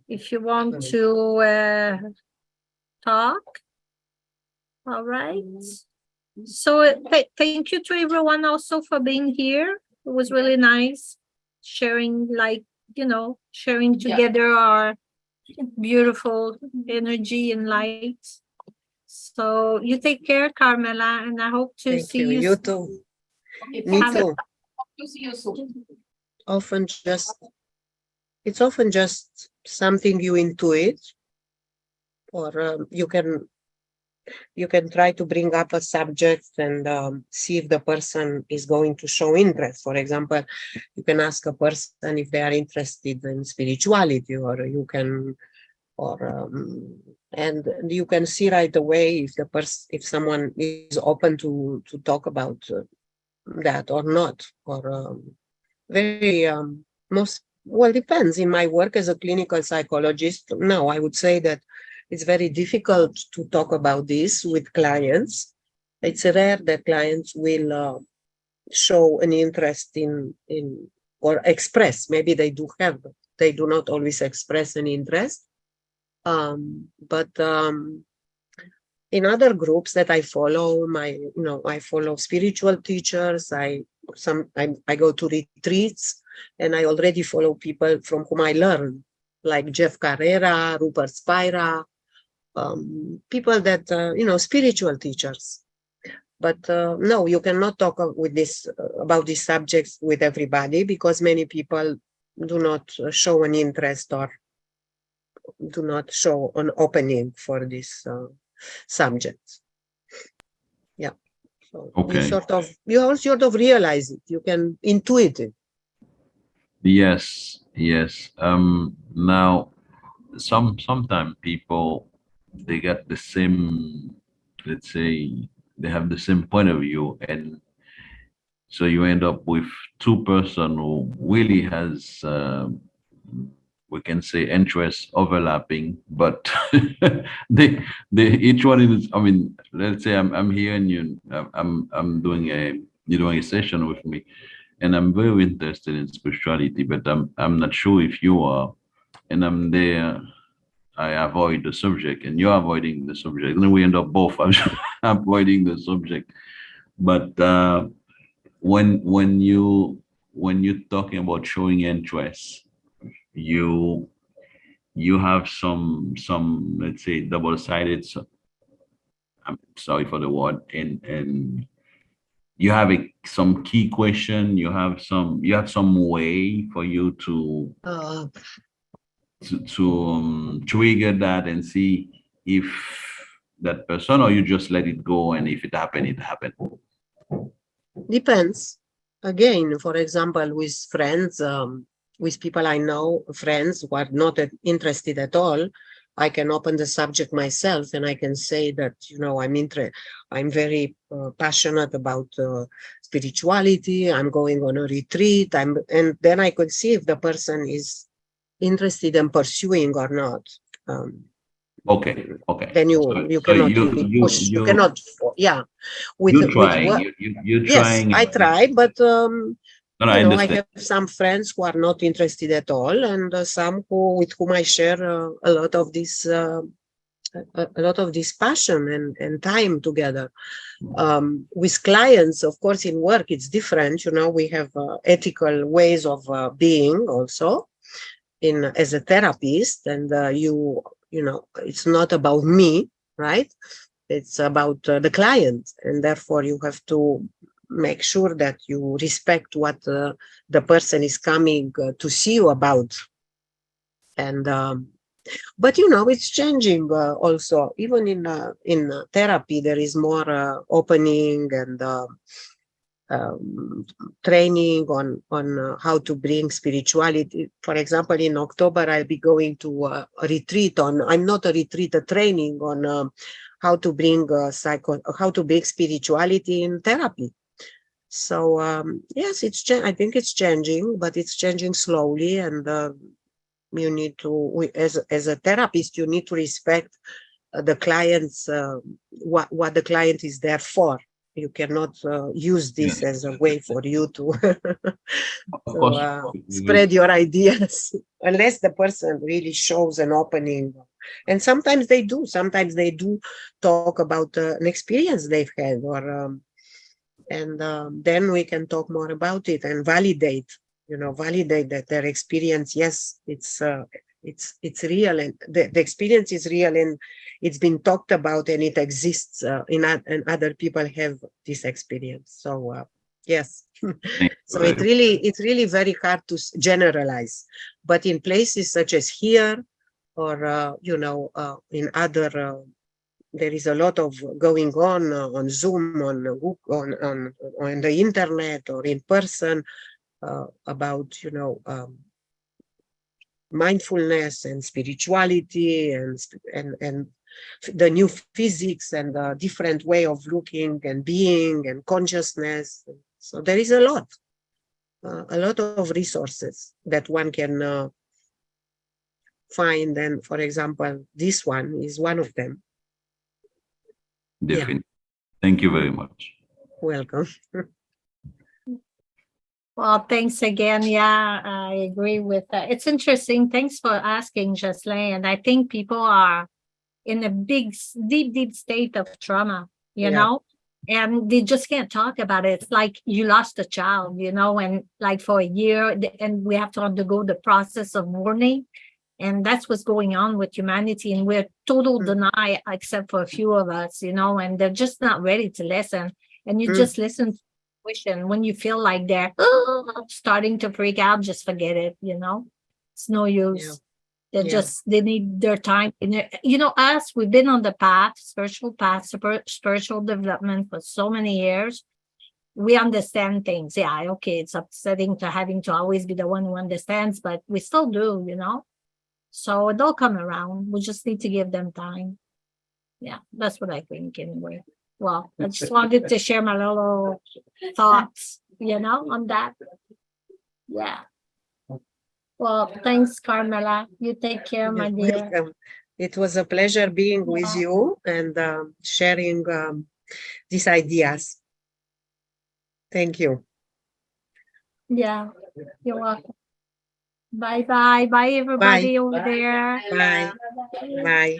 if you want to talk. All right. So thank you to everyone also for being here. It was really nice sharing, sharing together our beautiful energy and light. So you take care, Carmela, and I hope to see you. You too. Okay, Me too. Hope to see you soon. It's often just something you intuit, or you can try to bring up a subject and see if the person is going to show interest. For example, you can ask a person if they are interested in spirituality, and you can see right away if someone is open to talk about that or not, or depends. In my work as a clinical psychologist, no, I would say that it's very difficult to talk about this with clients. It's rare that clients will show an interest in or express. Maybe they do have, but they do not always express an interest. But in other groups that I follow, I follow spiritual teachers. I go to retreats, and I already follow people from whom I learn, like Jeff Carreira, Rupert Spira, people that spiritual teachers. But no, you cannot talk about these subjects with everybody, because many people do not show an interest or do not show an opening for this subjects. Yeah. So Okay. you sort of realize it. You can intuit it. Yes. Now, sometimes people, they get the same, let's say, they have the same point of view, and so you end up with two person who really has, we can say, interests overlapping, but they each one is. I mean, let's say I'm here and you're doing a session with me, and I'm very interested in spirituality, but I'm not sure if you are, and I'm there. I avoid the subject, and you're avoiding the subject, and then we end up both avoiding the subject. But when you're talking about showing interest, you have some let's say double-sided, so I'm sorry for the word, and you have some key question, you have some way for you to trigger that and see if that person, or you just let it go, and if it happened, it happened. Depends. Again, for example, with friends, with people I know, friends who are not interested at all, I can open the subject myself and I can say that, I'm very passionate about spirituality. I'm going on a retreat. And then I could see if the person is interested in pursuing or not. Okay. Then you cannot really push. You cannot, yeah. You're trying. You're trying. Yes, I try, but I I understand. have some friends who are not interested at all, and some with whom I share a lot of this passion and time together. With clients, of course, in work it's different. We have ethical ways of being also as a therapist, and it's not about me, right? It's about the client, and therefore you have to make sure that you respect what the person is coming to see you about. And but it's changing also. Even in therapy, there is more opening and training on how to bring spirituality. For example, in October, I'll be going to a retreat a training on how to bring spirituality in therapy. So yes, I think it's changing, but it's changing slowly, and you need to, as a therapist, you need to respect the client's what the client is there for. You cannot use this as a way for you to spread your ideas, unless the person really shows an opening. And sometimes they do. Sometimes they do talk about an experience they've had, or then we can talk more about it and validate that their experience. Yes, it's real, and the experience is real, and it's been talked about, and it exists, and other people have this experience. So yes. So it's really very hard to generalize, but in places such as here, or in other there is a lot of going on Zoom, on the internet, or in person, about mindfulness and spirituality and the new physics and the different way of looking and being and consciousness. So there is a lot of resources that one can find. And for example, this one is one of them. Definitely. Yeah. Thank you very much. Welcome. Well, thanks again. Yeah, I agree with that. It's interesting. Thanks for asking, Jocelyn. And I think people are in a deep state of trauma, you know, and they just can't talk about it. It's like you lost a child, and like for a year, and we have to undergo the process of mourning. And that's what's going on with humanity. And we're total deny, except for a few of us, and they're just not ready to listen. And you just listen to the question. When you feel like they're starting to freak out, just forget it, It's no use. They need their time. Us, we've been on the spiritual development for so many years. We understand things. Yeah, okay, it's upsetting to having to always be the one who understands, but we still do, So they'll come around. We just need to give them time. Yeah, that's what I think anyway. Well, I just wanted to share my little thoughts, on that. Yeah. Well, thanks, Carmela. You take care, my dear. Welcome. It was a pleasure being with you and sharing these ideas. Thank you. Yeah, you're welcome. Bye-bye. Bye, everybody over there. Bye. Bye.